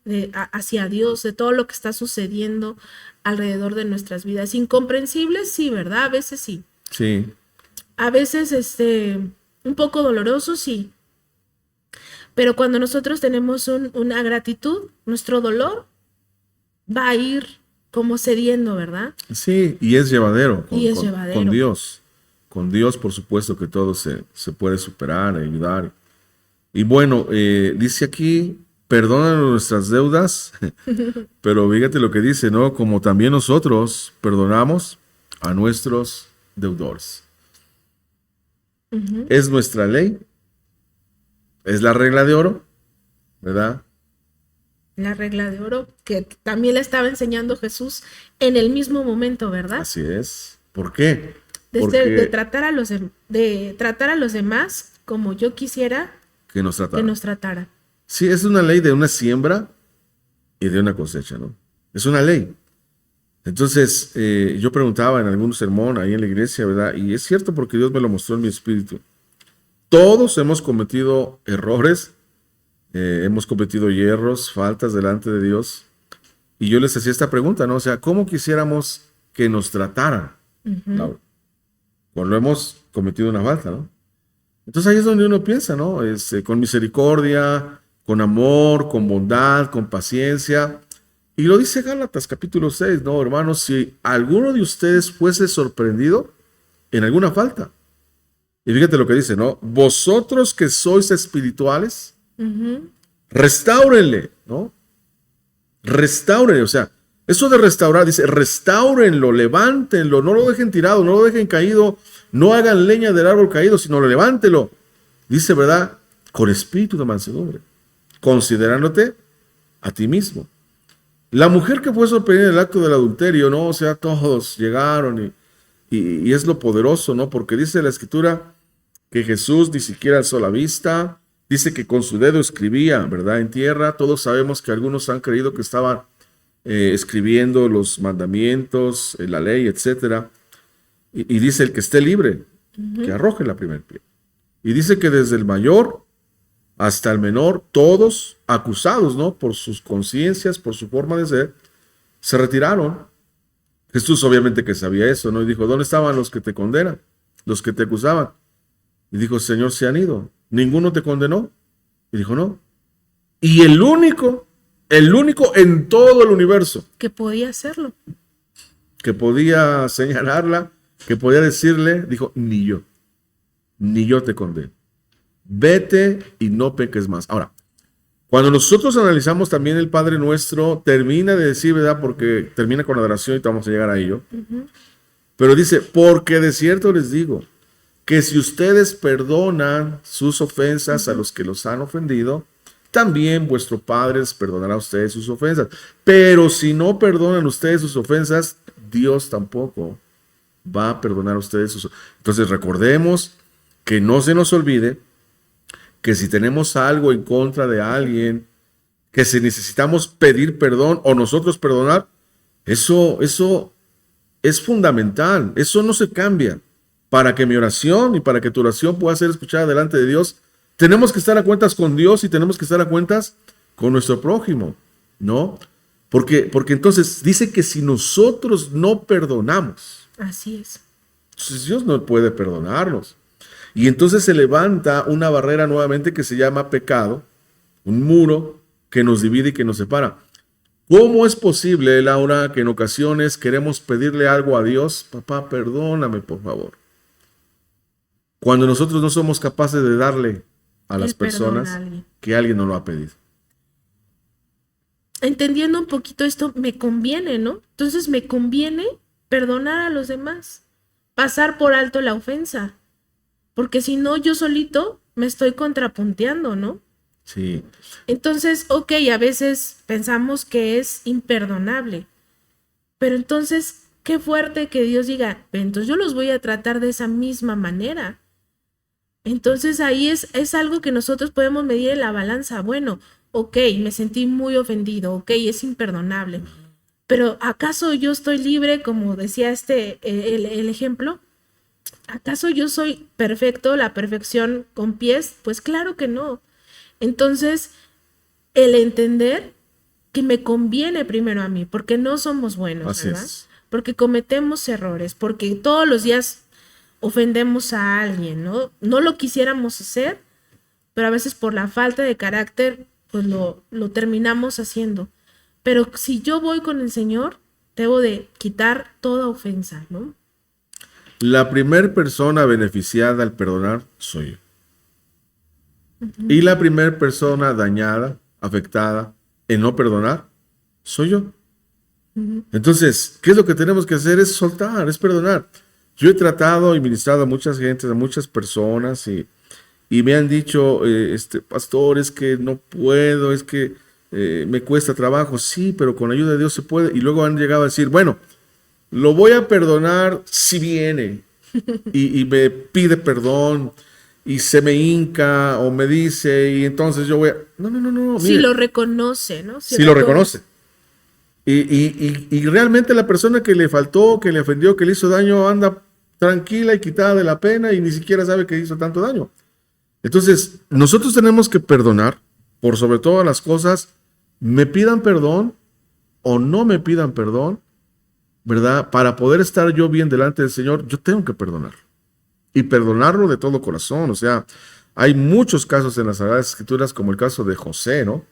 hacia Dios, de todo lo que está sucediendo alrededor de nuestras vidas. Incomprensibles, sí, ¿verdad? A veces sí. Sí. A veces un poco doloroso, sí. Pero cuando nosotros tenemos una gratitud, nuestro dolor va a ir como cediendo, ¿verdad? Sí, y es llevadero. Llevadero. Con Dios. Con Dios, por supuesto, que todo se puede superar, ayudar. Y bueno, dice aquí, perdónanos nuestras deudas, pero fíjate lo que dice, ¿no? Como también nosotros perdonamos a nuestros deudores. Es nuestra ley. Es la regla de oro, ¿verdad? La regla de oro que también le estaba enseñando Jesús en el mismo momento, ¿verdad? Así es. ¿Por qué? De tratar a los demás como yo quisiera que nos trataran. Sí, es una ley de una siembra y de una cosecha, ¿no? Es una ley. Entonces, yo preguntaba en algún sermón ahí en la iglesia, ¿verdad? Y es cierto porque Dios me lo mostró en mi espíritu. Todos hemos cometido errores, hemos cometido hierros, faltas delante de Dios. Y yo les hacía esta pregunta, ¿no? O sea, ¿cómo quisiéramos que nos trataran? Laura, cuando hemos cometido una falta, ¿no? Entonces ahí es donde uno piensa, ¿no? Con misericordia, con amor, con bondad, con paciencia. Y lo dice Gálatas capítulo 6, ¿no, hermanos? Si alguno de ustedes fuese sorprendido en alguna falta. Y fíjate lo que dice, ¿no? Vosotros que sois espirituales, restáurenle, ¿no? Restáurenle, o sea, eso de restaurar, dice, restáurenlo, levántenlo, no lo dejen tirado, no lo dejen caído, no hagan leña del árbol caído, sino levántelo. Dice, ¿verdad? Con espíritu de mansedumbre, considerándote a ti mismo. La mujer que fue sorprendida en el acto del adulterio, ¿no? O sea, todos llegaron y es lo poderoso, ¿no? Porque dice la escritura que Jesús ni siquiera alzó la vista, dice que con su dedo escribía, ¿verdad? En tierra. Todos sabemos que algunos han creído que estaban escribiendo los mandamientos, la ley, etcétera. Y dice el que esté libre, que arroje la primera piedra. Y dice que desde el mayor hasta el menor, todos acusados, ¿no? Por sus conciencias, por su forma de ser, se retiraron. Jesús obviamente que sabía eso, ¿no? Y dijo, ¿dónde estaban los que te condenan? Los que te acusaban. Y dijo, Señor, se han ido. ¿Ninguno te condenó? Y dijo, no. Y el único en todo el universo que podía hacerlo, que podía señalarla, que podía decirle, dijo, ni yo te condeno. Vete y no peques más. Ahora, cuando nosotros analizamos también el Padre Nuestro, termina de decir, ¿verdad? Porque termina con la oración y vamos a llegar a ello. Pero dice, porque de cierto les digo, que si ustedes perdonan sus ofensas a los que los han ofendido, también vuestro Padre les perdonará a ustedes sus ofensas. Pero si no perdonan ustedes sus ofensas, Dios tampoco va a perdonar a ustedes sus ofensas. Entonces recordemos que no se nos olvide que si tenemos algo en contra de alguien, que si necesitamos pedir perdón o nosotros perdonar, eso es fundamental, eso no se cambia. para que mi oración y para que tu oración pueda ser escuchada delante de Dios, tenemos que estar a cuentas con Dios y tenemos que estar a cuentas con nuestro prójimo, ¿no? Porque entonces dice que si nosotros no perdonamos, Así es. entonces Dios no puede perdonarnos. Y entonces se levanta una barrera nuevamente que se llama pecado, un muro que nos divide y que nos separa. ¿Cómo es posible, Laura, que en ocasiones queremos pedirle algo a Dios? Papá, perdóname, por favor. Cuando nosotros no somos capaces de darle a las El perdón personas a alguien. que alguien nos lo ha pedido. Entendiendo un poquito esto, me conviene, ¿no? Entonces me conviene perdonar a los demás, pasar por alto la ofensa, porque si no, yo solito me estoy contrapunteando, ¿no? Sí. Entonces, ok, a veces pensamos que es imperdonable, pero entonces, qué fuerte que Dios diga, entonces yo los voy a tratar de esa misma manera. Entonces ahí es algo que nosotros podemos medir en la balanza. Bueno, ok, me sentí muy ofendido, ok, es imperdonable, pero ¿acaso yo estoy libre, como decía el ejemplo? ¿Acaso yo soy perfecto, la perfección con pies? Pues claro que no. Entonces, el entender que me conviene primero a mí, porque no somos buenos, Así ¿verdad? es. Porque cometemos errores, porque todos los días ofendemos a alguien, ¿no? No lo quisiéramos hacer, pero a veces por la falta de carácter, pues lo terminamos haciendo. Pero si yo voy con el Señor, debo de quitar toda ofensa, ¿no? La primera persona beneficiada al perdonar soy yo. Y la primera persona dañada, afectada en no perdonar, soy yo. Entonces, ¿qué es lo que tenemos que hacer? Es soltar, es perdonar. Yo he tratado y ministrado a muchas gentes, a muchas personas y me han dicho, pastor, es que no puedo, es que me cuesta trabajo. Sí, pero con la ayuda de Dios se puede. Y luego han llegado a decir, bueno, lo voy a perdonar si viene y me pide perdón y se me hinca o me dice y entonces yo voy a... No, Si mire, lo reconoce, ¿no? si lo reconoce. Y realmente la persona que le faltó, que le ofendió, que le hizo daño, anda tranquila y quitada de la pena y ni siquiera sabe que hizo tanto daño. Entonces, nosotros tenemos que perdonar por sobre todas las cosas, me pidan perdón o no me pidan perdón, ¿verdad? Para poder estar yo bien delante del Señor, yo tengo que perdonar. Y perdonarlo de todo corazón. O sea, hay muchos casos en las Sagradas Escrituras, como el caso de José, ¿no?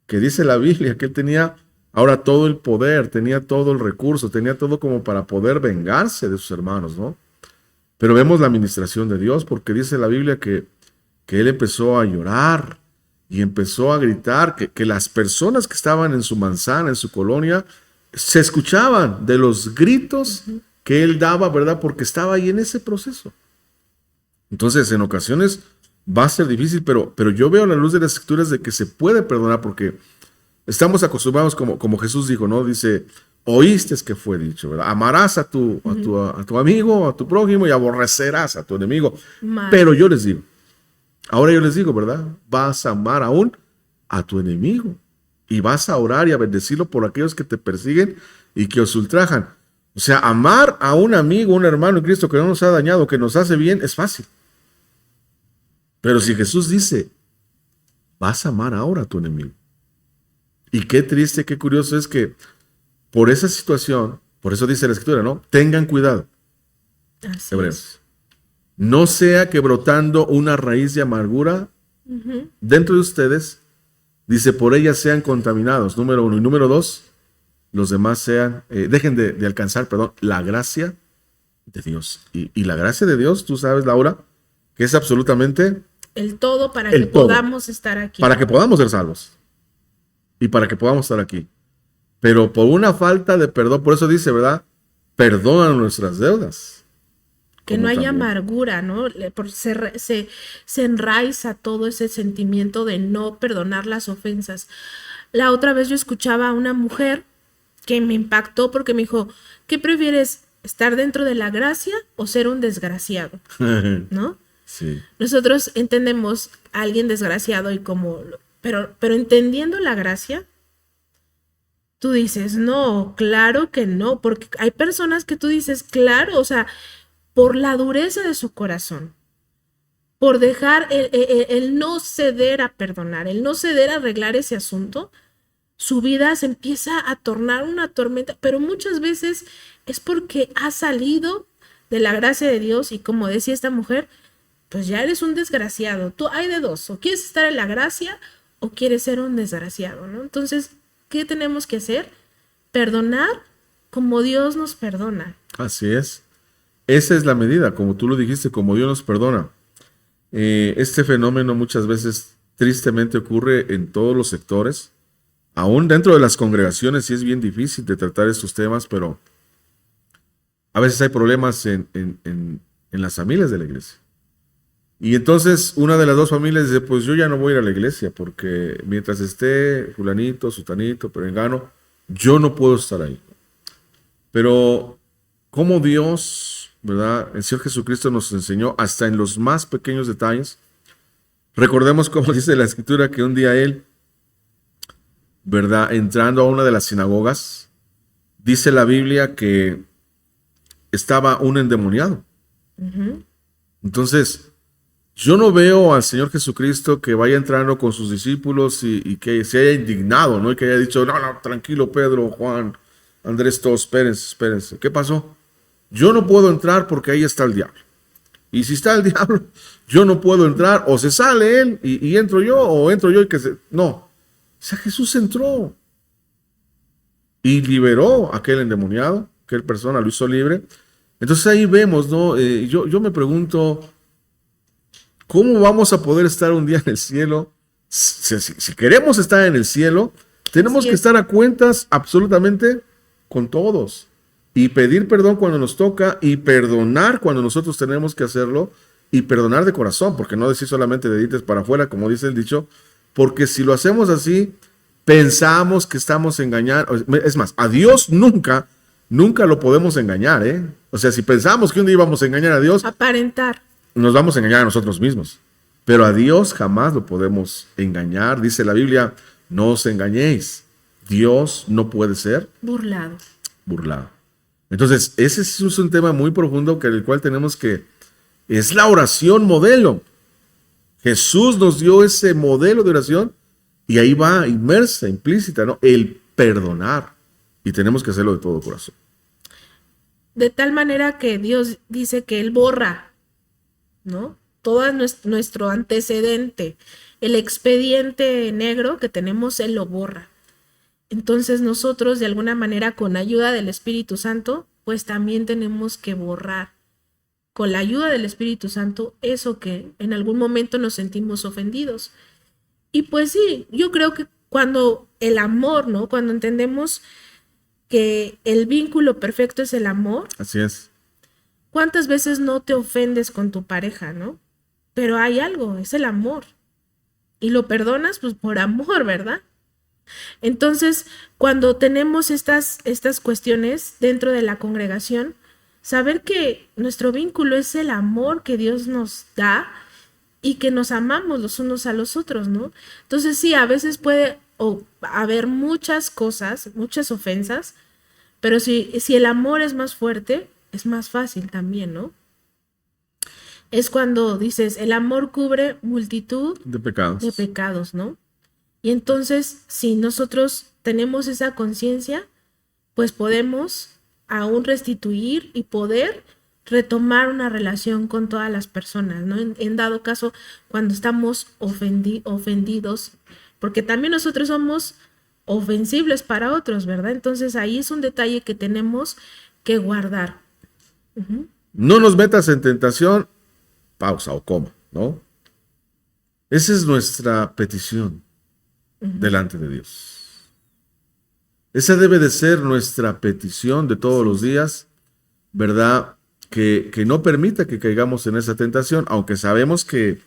Que dice la Biblia que él tenía ahora todo el poder, tenía todo el recurso, tenía todo como para poder vengarse de sus hermanos, ¿no? Pero vemos la administración de Dios, porque dice la Biblia que él empezó a llorar y empezó a gritar, que las personas que estaban en su manzana, en su colonia, se escuchaban de los gritos que él daba, ¿verdad? Porque estaba ahí en ese proceso. Entonces, en ocasiones va a ser difícil, pero yo veo a la luz de las Escrituras de que se puede perdonar porque estamos acostumbrados, como Jesús dijo, ¿no? Dice, oíste que fue dicho, ¿verdad? Amarás a tu amigo, a tu prójimo y aborrecerás a tu enemigo. Pero yo les digo, ahora yo les digo, ¿verdad? Vas a amar aún a tu enemigo y vas a orar y a bendecirlo por aquellos que te persiguen y que os ultrajan. O sea, amar a un amigo, un hermano en Cristo que no nos ha dañado, que nos hace bien, es fácil. Pero si Jesús dice, vas a amar ahora a tu enemigo. Y qué triste, qué curioso es que por esa situación, por eso dice la Escritura, ¿no? Tengan cuidado. Así Hebreos. es. No sea que brotando una raíz de amargura dentro de ustedes, dice, por ella sean contaminados, número 1. Y número 2, los demás dejen de alcanzar, la gracia de Dios. Y la gracia de Dios, tú sabes, Laura, que es absolutamente el todo para el que todo. podamos estar aquí. Para que podamos ser salvos. Y para que podamos estar aquí. Pero por una falta de perdón, por eso dice, ¿verdad? Perdona nuestras deudas. Que no haya también amargura, ¿no? Se enraiza todo ese sentimiento de no perdonar las ofensas. La otra vez yo escuchaba a una mujer que me impactó porque me dijo, ¿qué prefieres? ¿Estar dentro de la gracia o ser un desgraciado? ¿No? Sí. Nosotros entendemos a alguien desgraciado y como... Pero entendiendo la gracia, tú dices, no, claro que no, porque hay personas que tú dices, claro, o sea, por la dureza de su corazón, por dejar el no ceder a perdonar, el no ceder a arreglar ese asunto, su vida se empieza a tornar una tormenta, pero muchas veces es porque ha salido de la gracia de Dios y como decía esta mujer, pues ya eres un desgraciado. Tú hay de dos, o quieres estar en la gracia o quieres ser un desgraciado, ¿no? Entonces, ¿qué tenemos que hacer? Perdonar como Dios nos perdona. Así es. Esa es la medida, como tú lo dijiste, como Dios nos perdona. Este fenómeno muchas veces tristemente ocurre en todos los sectores. Aún dentro de las congregaciones sí es bien difícil de tratar estos temas, pero a veces hay problemas en las familias de la iglesia. Y entonces una de las dos familias dice, pues yo ya no voy a ir a la iglesia porque mientras esté fulanito, sutanito, perengano, yo no puedo estar ahí. Pero como Dios, ¿verdad? El Señor Jesucristo nos enseñó hasta en los más pequeños detalles. Recordemos como dice la Escritura que un día Él, ¿verdad? Entrando a una de las sinagogas, dice la Biblia que estaba un endemoniado. Uh-huh. Entonces, yo no veo al Señor Jesucristo que vaya entrando con sus discípulos y que se haya indignado, ¿no? Y que haya dicho, no, tranquilo, Pedro, Juan, Andrés, todos, espérense. ¿Qué pasó? Yo no puedo entrar porque ahí está el diablo. Y si está el diablo, yo no puedo entrar, o se sale él y entro yo, o entro yo y que se... No. O sea, Jesús entró y liberó a aquel endemoniado, aquel persona lo hizo libre. Entonces ahí vemos, ¿no? Yo me pregunto, ¿cómo vamos a poder estar un día en el cielo? Si queremos estar en el cielo, tenemos que estar a cuentas absolutamente con todos y pedir perdón cuando nos toca y perdonar cuando nosotros tenemos que hacerlo y perdonar de corazón, porque no decir solamente de dientes para afuera, como dice el dicho, porque si lo hacemos así, pensamos que estamos engañando. Es más, a Dios nunca lo podemos engañar, ¿eh? O sea, si pensamos que un día íbamos a engañar a Dios, aparentar, nos vamos a engañar a nosotros mismos. Pero a Dios jamás lo podemos engañar. Dice la Biblia, no os engañéis. Dios no puede ser burlado. Entonces, ese es un tema muy profundo que el cual tenemos que... Es la oración modelo. Jesús nos dio ese modelo de oración y ahí va inmersa, implícita, ¿no? El perdonar. Y tenemos que hacerlo de todo corazón. De tal manera que Dios dice que Él borra, ¿no? Todo nuestro antecedente, el expediente negro que tenemos, Él lo borra. Entonces nosotros de alguna manera con ayuda del Espíritu Santo, pues también tenemos que borrar con la ayuda del Espíritu Santo eso que en algún momento nos sentimos ofendidos. Y pues sí, yo creo que cuando el amor, ¿no? Cuando entendemos que el vínculo perfecto es el amor. Así es. ¿Cuántas veces no te ofendes con tu pareja, no? Pero hay algo, es el amor. Y lo perdonas, pues por amor, ¿verdad? Entonces, cuando tenemos estas cuestiones dentro de la congregación, saber que nuestro vínculo es el amor que Dios nos da y que nos amamos los unos a los otros, ¿no? Entonces, sí, a veces puede haber muchas cosas, muchas ofensas, pero si el amor es más fuerte, es más fácil también, ¿no? Es cuando dices, el amor cubre multitud de pecados, ¿no? Y entonces, si nosotros tenemos esa conciencia, pues podemos aún restituir y poder retomar una relación con todas las personas, ¿no? En dado caso, cuando estamos ofendidos, porque también nosotros somos ofensibles para otros, ¿verdad? Entonces ahí es un detalle que tenemos que guardar. Uh-huh. No nos metas en tentación, pausa o coma, ¿no? Esa es nuestra petición delante de Dios. Esa debe de ser nuestra petición de todos los días, ¿verdad? Que no permita que caigamos en esa tentación, aunque sabemos que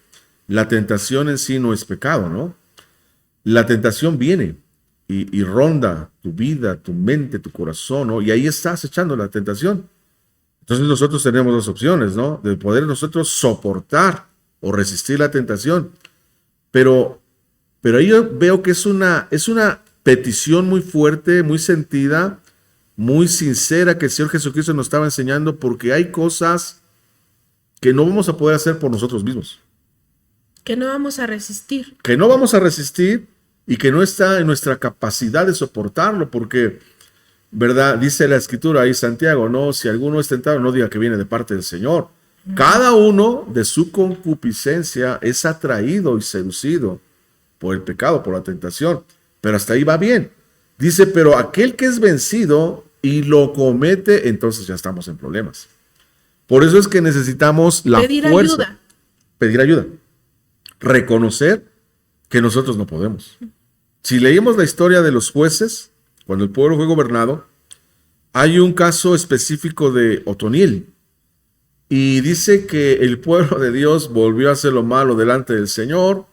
la tentación en sí no es pecado, ¿no? La tentación viene y ronda tu vida, tu mente, tu corazón, ¿no? Y ahí estás echando la tentación. Entonces nosotros tenemos dos opciones, ¿no? De poder nosotros soportar o resistir la tentación. Pero ahí yo veo que es una petición muy fuerte, muy sentida, muy sincera que el Señor Jesucristo nos estaba enseñando, porque hay cosas que no vamos a poder hacer por nosotros mismos. Que no vamos a resistir. Que no vamos a resistir y que no está en nuestra capacidad de soportarlo, porque, ¿verdad? Dice la Escritura ahí, Santiago, no, si alguno es tentado, no diga que viene de parte del Señor. Cada uno de su concupiscencia es atraído y seducido por el pecado, por la tentación. Pero hasta ahí va bien. Dice, pero aquel que es vencido y lo comete, entonces ya estamos en problemas. Por eso es que necesitamos la Pedir fuerza. ayuda. Pedir ayuda. Reconocer que nosotros no podemos. Si leímos la historia de los jueces, cuando el pueblo fue gobernado, hay un caso específico de Otoniel. Y dice que el pueblo de Dios volvió a hacer lo malo delante del Señor.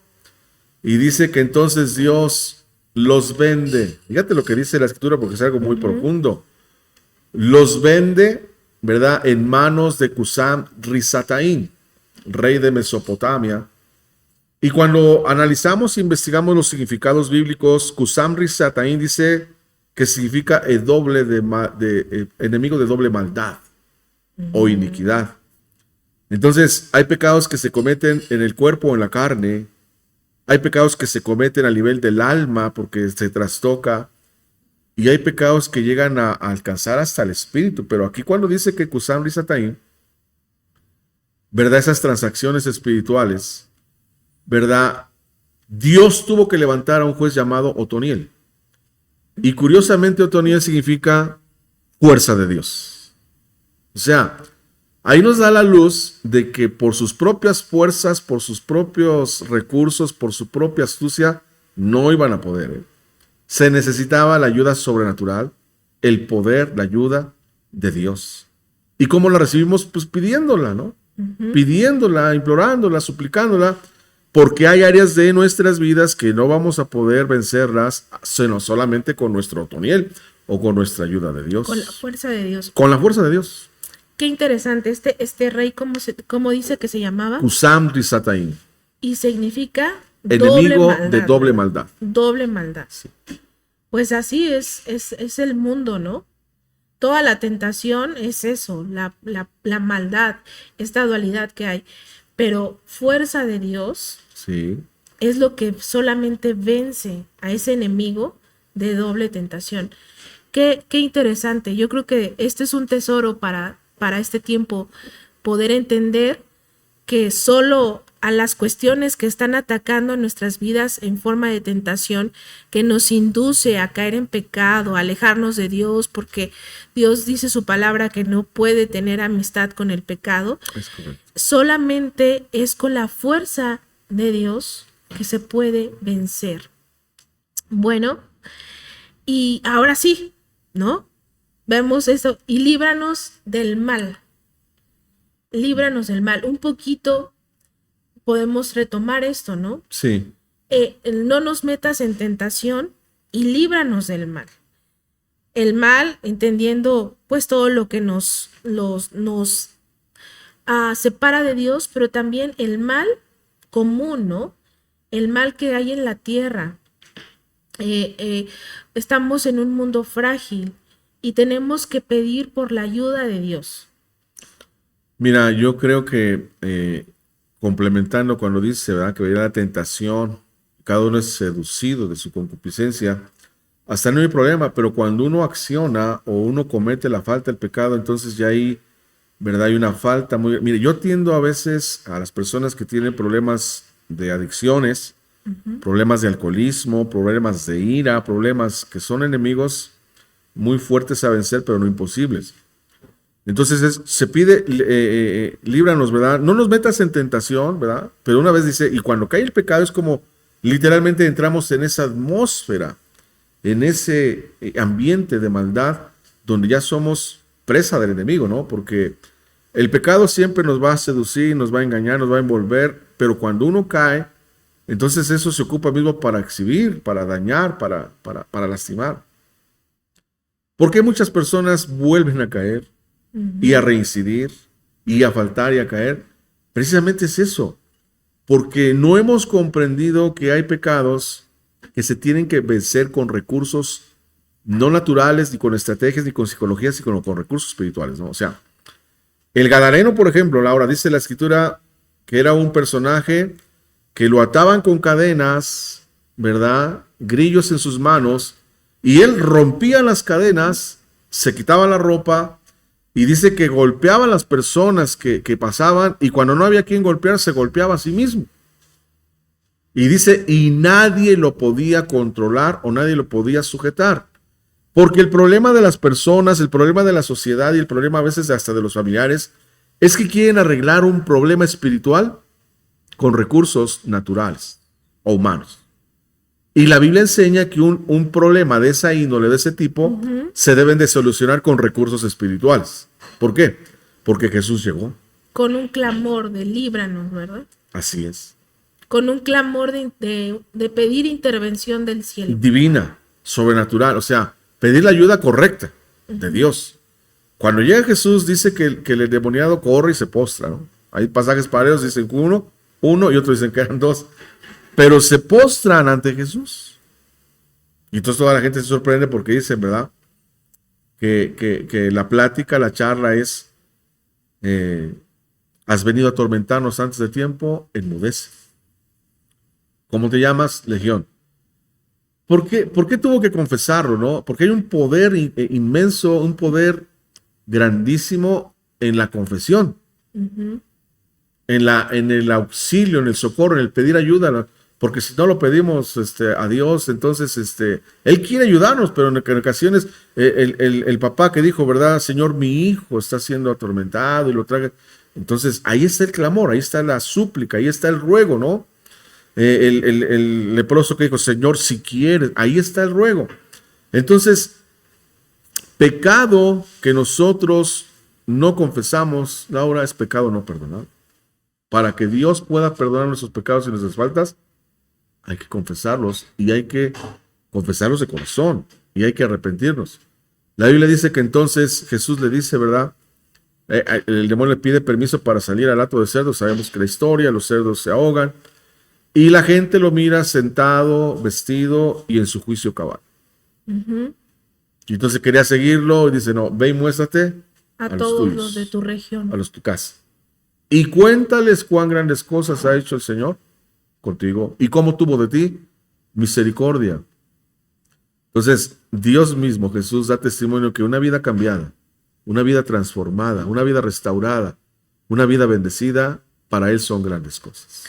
Y dice que entonces Dios los vende. Fíjate lo que dice la Escritura porque es algo muy profundo. Los vende, ¿verdad?, en manos de Cusam Risataín, rey de Mesopotamia. Y cuando analizamos e investigamos los significados bíblicos, Cusam Risataín dice que significa enemigo de doble maldad o iniquidad. Entonces, hay pecados que se cometen en el cuerpo o en la carne. Hay pecados que se cometen a nivel del alma porque se trastoca. Y hay pecados que llegan a alcanzar hasta el espíritu. Pero aquí cuando dice que Cusam Risataín, ¿verdad? Esas transacciones espirituales, ¿verdad? Dios tuvo que levantar a un juez llamado Otoniel. Y curiosamente Otoniel significa fuerza de Dios. O sea, ahí nos da la luz de que por sus propias fuerzas, por sus propios recursos, por su propia astucia, no iban a poder. Se necesitaba la ayuda sobrenatural, el poder, la ayuda de Dios. ¿Y cómo la recibimos? Pues pidiéndola, ¿no? Pidiéndola, implorándola, suplicándola, porque hay áreas de nuestras vidas que no vamos a poder vencerlas, sino solamente con nuestro Otoniel o con nuestra ayuda de Dios. Con la fuerza de Dios. Con la fuerza de Dios. Qué interesante. Este rey, ¿cómo dice que se llamaba? Cusam Risataín. Y significa enemigo de doble maldad. Doble maldad. Sí. Pues así es el mundo, ¿no? Toda la tentación es eso, la maldad, esta dualidad que hay. Pero fuerza de Dios sí, es lo que solamente vence a ese enemigo de doble tentación. Qué interesante. Yo creo que este es un tesoro para este tiempo, poder entender que solo a las cuestiones que están atacando nuestras vidas en forma de tentación, que nos induce a caer en pecado, a alejarnos de Dios, porque Dios dice su palabra que no puede tener amistad con el pecado. Es correcto. Solamente es con la fuerza de Dios que se puede vencer. Bueno, y ahora sí, ¿no? Vemos eso, y líbranos del mal. Líbranos del mal. Un poquito podemos retomar esto, ¿no? Sí. No nos metas en tentación y líbranos del mal. El mal, entendiendo pues todo lo que nos separa de Dios, pero también el mal común, ¿no? El mal que hay en la tierra. Estamos en un mundo frágil y tenemos que pedir por la ayuda de Dios. Mira, yo creo que complementando cuando dice, ¿verdad?, que viene la tentación, cada uno es seducido de su concupiscencia, hasta no hay problema, pero cuando uno acciona o uno comete la falta, el pecado, entonces ya hay, ¿verdad?, hay una falta muy... Mire, yo tiendo a veces a las personas que tienen problemas de adicciones, problemas de alcoholismo, problemas de ira, problemas que son enemigos muy fuertes a vencer, pero no imposibles. Entonces se pide, líbranos, ¿verdad? No nos metas en tentación, ¿verdad? Pero una vez dice, y cuando cae el pecado es como literalmente entramos en esa atmósfera, en ese ambiente de maldad donde ya somos presa del enemigo, ¿no? Porque el pecado siempre nos va a seducir, nos va a engañar, nos va a envolver, pero cuando uno cae, entonces eso se ocupa mismo para exhibir, para dañar, para lastimar. ¿Por qué muchas personas vuelven a caer? Y a reincidir, y a faltar y a caer? Precisamente es eso, porque no hemos comprendido que hay pecados que se tienen que vencer con recursos no naturales, ni con estrategias, ni con psicologías, sino con recursos espirituales, ¿no? O sea, El Gadareno, por ejemplo, Laura, dice la escritura que era un personaje que lo ataban con cadenas, ¿verdad? Grillos en sus manos, y él rompía las cadenas, se quitaba la ropa, y dice que golpeaba a las personas que pasaban, y cuando no había quien golpear, se golpeaba a sí mismo. Y dice, y nadie lo podía controlar o nadie lo podía sujetar. Porque el problema de las personas, el problema de la sociedad y el problema a veces hasta de los familiares, es que quieren arreglar un problema espiritual con recursos naturales o humanos. Y la Biblia enseña que un problema de esa índole, de ese tipo, se deben de solucionar con recursos espirituales. ¿Por qué? Porque Jesús llegó. Con un clamor de líbranos, ¿verdad? Así es. Con un clamor de pedir intervención del cielo. Divina, sobrenatural, o sea, pedir la ayuda correcta de Dios. Cuando llega Jesús, dice que el endemoniado corre y se postra, ¿no? Hay pasajes paralelos, dicen uno y otros dicen que eran dos. Pero se postran ante Jesús. Y entonces toda la gente se sorprende porque dicen, ¿verdad? Que la plática, la charla es, has venido a atormentarnos antes de tiempo, enmudece. ¿Cómo te llamas? Legión. ¿Por qué tuvo que confesarlo, no? Porque hay un poder inmenso, un poder grandísimo en la confesión. En el auxilio, en el socorro, en el pedir ayuda. Porque si no lo pedimos a Dios, entonces Él quiere ayudarnos, pero en ocasiones el papá que dijo, ¿verdad? Señor, mi hijo está siendo atormentado y lo traga. Entonces ahí está el clamor, ahí está la súplica, ahí está el ruego, ¿no? El leproso que dijo, Señor, si quieres, ahí está el ruego. Entonces, pecado que nosotros no confesamos, Laura, es pecado no perdonado. Para que Dios pueda perdonar nuestros pecados y nuestras faltas, hay que confesarlos y hay que confesarlos de corazón y hay que arrepentirnos. La Biblia dice que entonces Jesús le dice, ¿verdad? El demonio le pide permiso para salir al hato de cerdos. Sabemos que la historia, los cerdos se ahogan y la gente lo mira sentado, vestido y en su juicio cabal. Y entonces quería seguirlo y dice, no, ve y muéstrate a todos los de tu región, a los de tu casa. Y cuéntales cuán grandes cosas ha hecho el Señor contigo y cómo tuvo de ti misericordia. Entonces, Dios mismo, Jesús, da testimonio que una vida cambiada, una vida transformada, una vida restaurada, una vida bendecida, para Él son grandes cosas.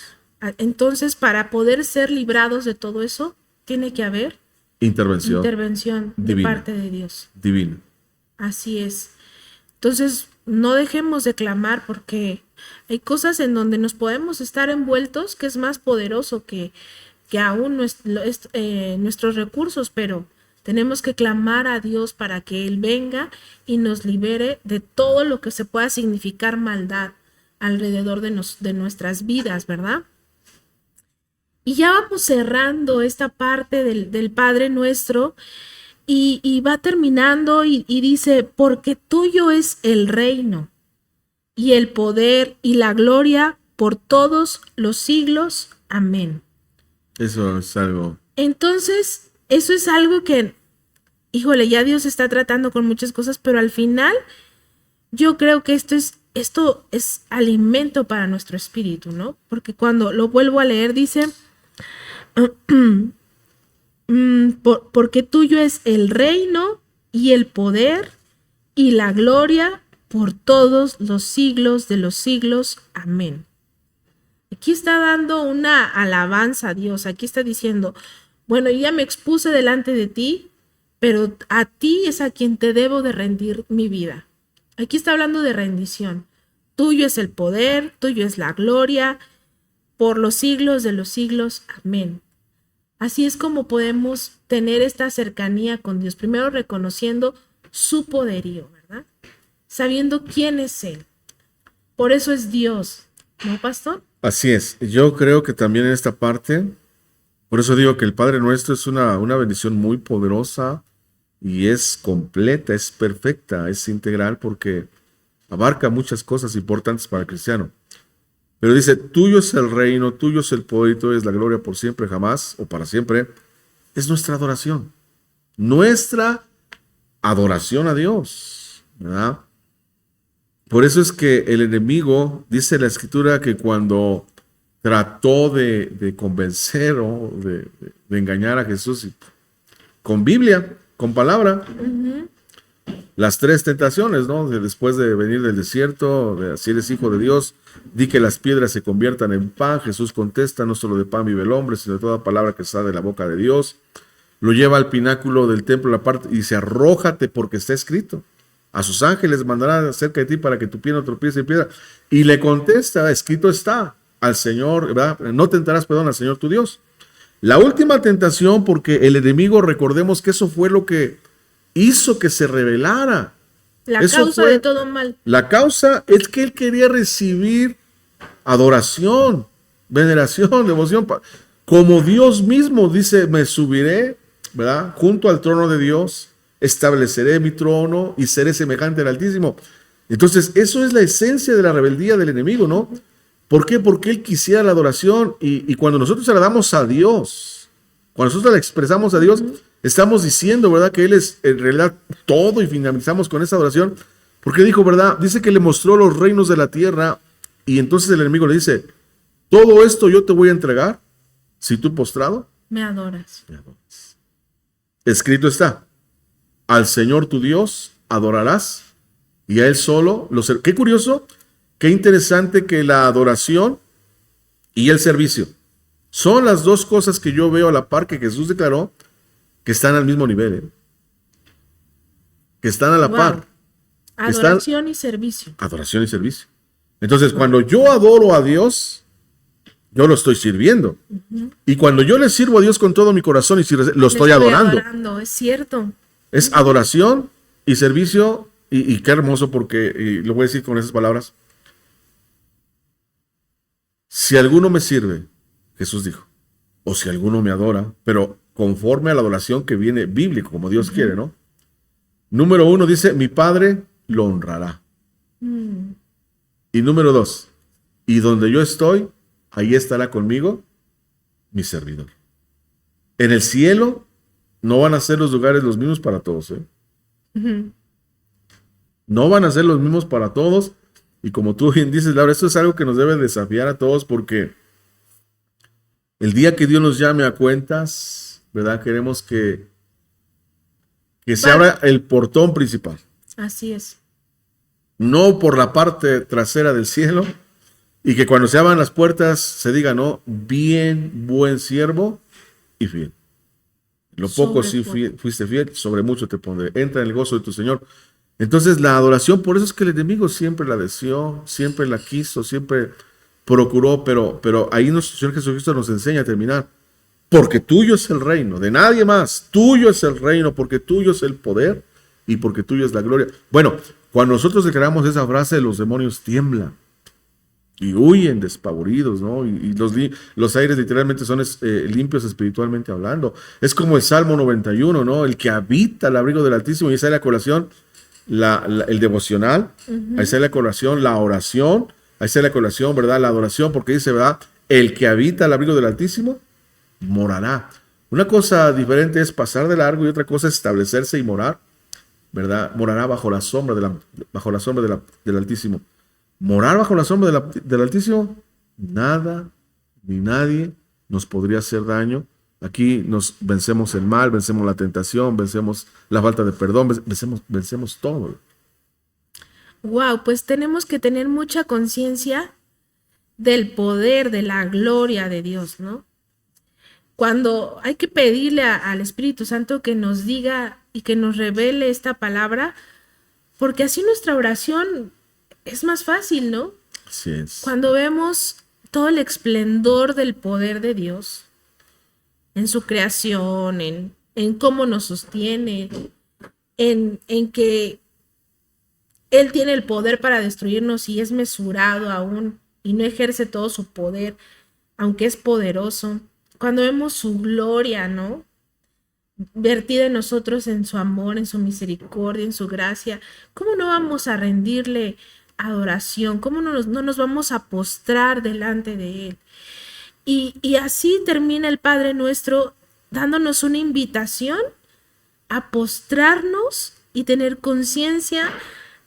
Entonces, para poder ser librados de todo eso, tiene que haber intervención divina, de parte de Dios. Divina. Así es. Entonces, no dejemos de clamar porque hay cosas en donde nos podemos estar envueltos que es más poderoso que aún nuestros recursos, pero tenemos que clamar a Dios para que Él venga y nos libere de todo lo que se pueda significar maldad alrededor de nuestras vidas, ¿verdad? Y ya vamos cerrando esta parte del Padre Nuestro y va terminando y dice, porque tuyo es el reino y el poder y la gloria por todos los siglos. Amén. Eso es algo. Entonces, eso es algo que, híjole, ya Dios está tratando con muchas cosas, pero al final yo creo que esto es alimento para nuestro espíritu, ¿no? Porque cuando lo vuelvo a leer dice, porque tuyo es el reino y el poder y la gloria por todos los siglos de los siglos. Amén. Aquí está dando una alabanza a Dios. Aquí está diciendo, bueno, yo ya me expuse delante de ti, pero a ti es a quien te debo de rendir mi vida. Aquí está hablando de rendición. Tuyo es el poder, tuyo es la gloria, por los siglos de los siglos. Amén. Así es como podemos tener esta cercanía con Dios. Primero reconociendo su poderío, ¿verdad? Sabiendo quién es Él. Por eso es Dios, ¿no, pastor? Así es. Yo creo que también en esta parte, por eso digo que el Padre Nuestro es una bendición muy poderosa y es completa, es perfecta, es integral porque abarca muchas cosas importantes para el cristiano. Pero dice, tuyo es el reino, tuyo es el poder y tuyo es la gloria por siempre, jamás o para siempre. Es nuestra adoración. Nuestra adoración a Dios, ¿verdad? Por eso es que el enemigo, dice la Escritura, que cuando trató de convencer o de engañar a Jesús con Biblia, con palabra, las tres tentaciones, ¿no? Después de venir del desierto, si eres hijo de Dios, di que las piedras se conviertan en pan. Jesús contesta, no solo de pan vive el hombre, sino de toda palabra que sale de la boca de Dios. Lo lleva al pináculo del templo y dice, arrójate porque está escrito. A sus ángeles mandará cerca de ti para que tu pie no tropiece en piedra. Y le contesta, escrito está, al Señor, ¿verdad? No tentarás, perdón, al Señor tu Dios. La última tentación, porque el enemigo, recordemos que eso fue lo que hizo que se rebelara. La causa de todo mal. La causa es que él quería recibir adoración, veneración, devoción. Como Dios mismo dice, me subiré, ¿verdad? Junto al trono de Dios, estableceré mi trono y seré semejante al Altísimo. Entonces, eso es la esencia de la rebeldía del enemigo, ¿no? ¿Por qué? Porque él quisiera la adoración y cuando nosotros se la damos a Dios, cuando nosotros la expresamos a Dios, estamos diciendo, ¿verdad? Que Él es en realidad todo y finalizamos con esa adoración. Porque dijo, ¿verdad? Dice que le mostró los reinos de la tierra y entonces el enemigo le dice, todo esto yo te voy a entregar si tú postrado me adoras. Escrito está, al Señor tu Dios adorarás y a Él solo lo servirás. Qué curioso, qué interesante que la adoración y el servicio son las dos cosas que yo veo a la par que Jesús declaró que están al mismo nivel, que están a la par. Adoración y servicio. Adoración y servicio. Entonces, cuando yo adoro a Dios, yo lo estoy sirviendo. Y cuando yo le sirvo a Dios con todo mi corazón, lo estoy adorando. Es cierto. Es adoración y servicio, y qué hermoso porque, y lo voy a decir con esas palabras, si alguno me sirve, Jesús dijo, o si alguno me adora, pero conforme a la adoración que viene bíblico, como Dios quiere, ¿no? Número 1 dice, mi Padre lo honrará. Y número 2, y donde yo estoy, ahí estará conmigo mi servidor. En el cielo no van a ser los lugares los mismos para todos, ¿eh? No van a ser los mismos para todos. Y como tú bien dices, Laura, esto es algo que nos debe desafiar a todos porque el día que Dios nos llame a cuentas, ¿verdad? Queremos que se abra el portón principal. Así es. No por la parte trasera del cielo, y que cuando se abran las puertas se diga, no, bien, buen siervo y fiel. Lo poco sí fuiste fiel, sobre mucho te pondré. Entra en el gozo de tu Señor. Entonces la adoración, por eso es que el enemigo siempre la deseó, siempre la quiso, siempre procuró, pero ahí nuestro Señor Jesucristo nos enseña a terminar. Porque tuyo es el reino, de nadie más. Tuyo es el reino, porque tuyo es el poder y porque tuyo es la gloria. Bueno, cuando nosotros declaramos esa frase, los demonios tiemblan y huyen despavoridos, ¿no? Y los aires literalmente son limpios espiritualmente hablando. Es como el Salmo 91, ¿no? El que habita al abrigo del Altísimo, y esa es la colación, el devocional, ahí está la colación, la oración, ahí está la colación, ¿verdad? La adoración, porque dice, ¿verdad? El que habita al abrigo del Altísimo morará. Una cosa diferente es pasar de largo y otra cosa es establecerse y morar, ¿verdad? Morará bajo la sombra del Altísimo. Morar bajo la sombra del Altísimo, nada ni nadie nos podría hacer daño. Aquí nos vencemos el mal, vencemos la tentación, vencemos la falta de perdón, vencemos todo. Wow, pues tenemos que tener mucha conciencia del poder, de la gloria de Dios, ¿no? Cuando hay que pedirle al Espíritu Santo que nos diga y que nos revele esta palabra, porque así nuestra oración es más fácil, ¿no? Así es. Cuando vemos todo el esplendor del poder de Dios en su creación, en cómo nos sostiene, en que Él tiene el poder para destruirnos y es mesurado aún y no ejerce todo su poder, aunque es poderoso. Cuando vemos su gloria, ¿no? Vertida en nosotros en su amor, en su misericordia, en su gracia, ¿cómo no vamos a rendirle adoración? ¿Cómo no nos vamos a postrar delante de Él? Y así termina el Padre Nuestro dándonos una invitación a postrarnos y tener conciencia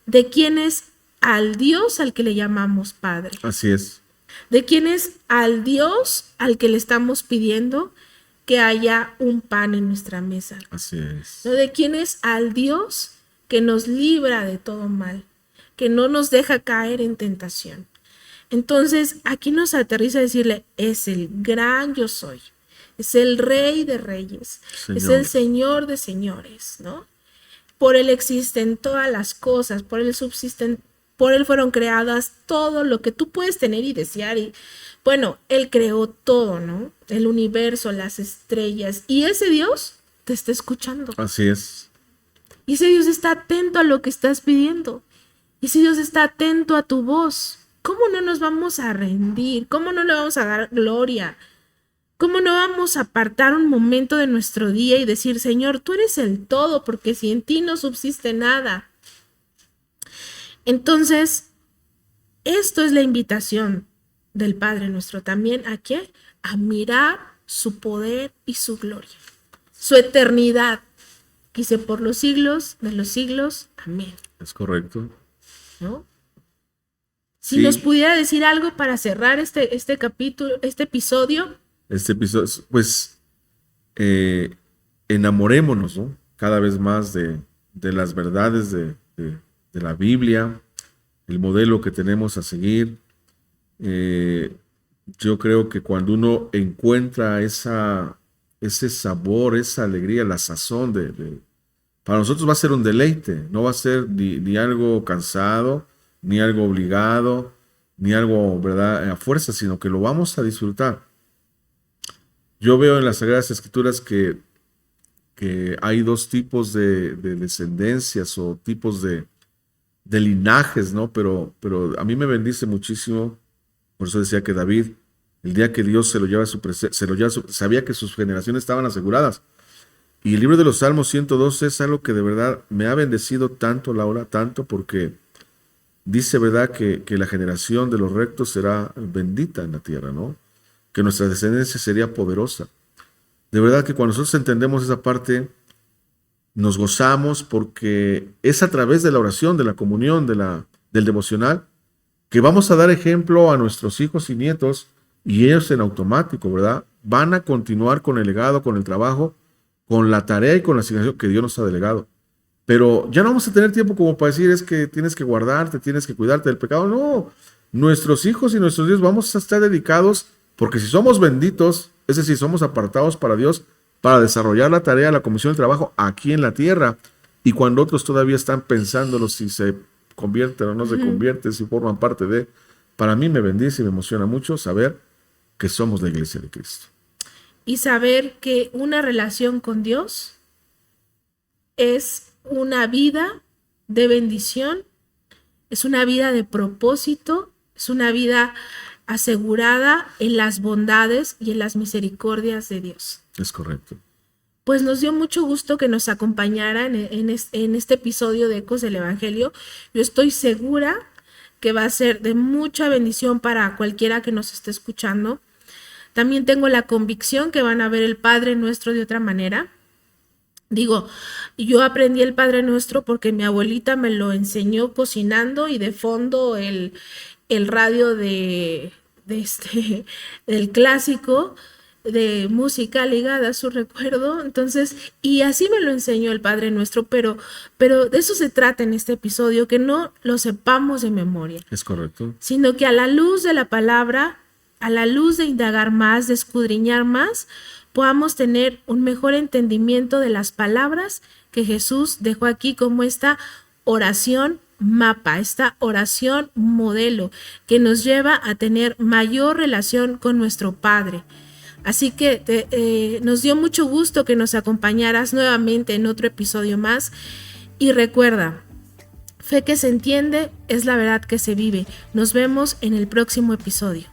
de quién es al Dios al que le llamamos Padre? Así es. ¿De quién es al Dios al que le estamos pidiendo que haya un pan en nuestra mesa? Así es. ¿No? ¿De quién es al Dios que nos libra de todo mal, que no nos deja caer en tentación? Entonces, aquí nos aterriza decirle, es el gran yo soy, es el Rey de reyes, Señor. es el Señor de señores, ¿no? Por Él existen todas las cosas, por Él subsisten, por Él fueron creadas todo lo que tú puedes tener y desear. Y bueno, Él creó todo, ¿no? El universo, las estrellas, y ese Dios te está escuchando. Así es. Y ese Dios está atento a lo que estás pidiendo. Y ese Dios está atento a tu voz. ¿Cómo no nos vamos a rendir? ¿Cómo no le vamos a dar gloria? ¿Cómo no vamos a apartar un momento de nuestro día y decir, Señor, tú eres el todo, porque si en ti no subsiste nada? Entonces, esto es la invitación del Padre nuestro también. ¿A qué? A mirar su poder y su gloria, su eternidad. Dice, por los siglos de los siglos. Amén. Es correcto. ¿No? Si Sí. nos pudiera decir algo para cerrar este capítulo, este episodio. Este episodio, pues, enamorémonos, ¿no? Cada vez más de las verdades de la Biblia, el modelo que tenemos a seguir. Yo creo que cuando uno encuentra ese sabor, esa alegría, la sazón para nosotros va a ser un deleite, no va a ser ni algo cansado, ni algo obligado, ni algo, ¿verdad?, a fuerza, sino que lo vamos a disfrutar. Yo veo en las Sagradas Escrituras que hay dos tipos de descendencias o tipos de linajes, ¿no? Pero a mí me bendice muchísimo. Por eso decía que David, el día que Dios se lo lleva a su presencia, sabía que sus generaciones estaban aseguradas. Y el libro de los Salmos 112 es algo que de verdad me ha bendecido tanto, Laura, tanto, porque dice, ¿verdad?, que la generación de los rectos será bendita en la tierra, ¿no? Que nuestra descendencia sería poderosa. De verdad que cuando nosotros entendemos esa parte, nos gozamos porque es a través de la oración, de la comunión, del devocional, que vamos a dar ejemplo a nuestros hijos y nietos, y ellos en automático, ¿verdad?, van a continuar con el legado, con el trabajo, con la tarea y con la asignación que Dios nos ha delegado. Pero ya no vamos a tener tiempo como para decir, es que tienes que guardarte, tienes que cuidarte del pecado. No, nuestros hijos y nuestros hijos vamos a estar dedicados, porque si somos benditos, es decir, somos apartados para Dios, para desarrollar la tarea, la comisión del trabajo aquí en la tierra. Y cuando otros todavía están pensándolo si se convierten o no se convierten, si forman parte de, para mí me bendice y me emociona mucho saber que somos la iglesia de Cristo. Y saber que una relación con Dios es una vida de bendición, es una vida de propósito, es una vida asegurada en las bondades y en las misericordias de Dios. Es correcto. Pues nos dio mucho gusto que nos acompañaran en este episodio de Ecos del Evangelio. Yo estoy segura que va a ser de mucha bendición para cualquiera que nos esté escuchando. También tengo la convicción que van a ver el Padre Nuestro de otra manera. Digo, yo aprendí el Padre Nuestro porque mi abuelita me lo enseñó cocinando y de fondo el radio del clásico de música ligada a su recuerdo. Entonces, y así me lo enseñó el Padre Nuestro, pero de eso se trata en este episodio, que no lo sepamos de memoria. Es correcto. Sino que a la luz de la palabra, a la luz de indagar más, de escudriñar más, podamos tener un mejor entendimiento de las palabras que Jesús dejó aquí como esta oración mapa, esta oración modelo que nos lleva a tener mayor relación con nuestro Padre. Así que nos dio mucho gusto que nos acompañaras nuevamente en otro episodio más. Y recuerda, fe que se entiende es la verdad que se vive. Nos vemos en el próximo episodio.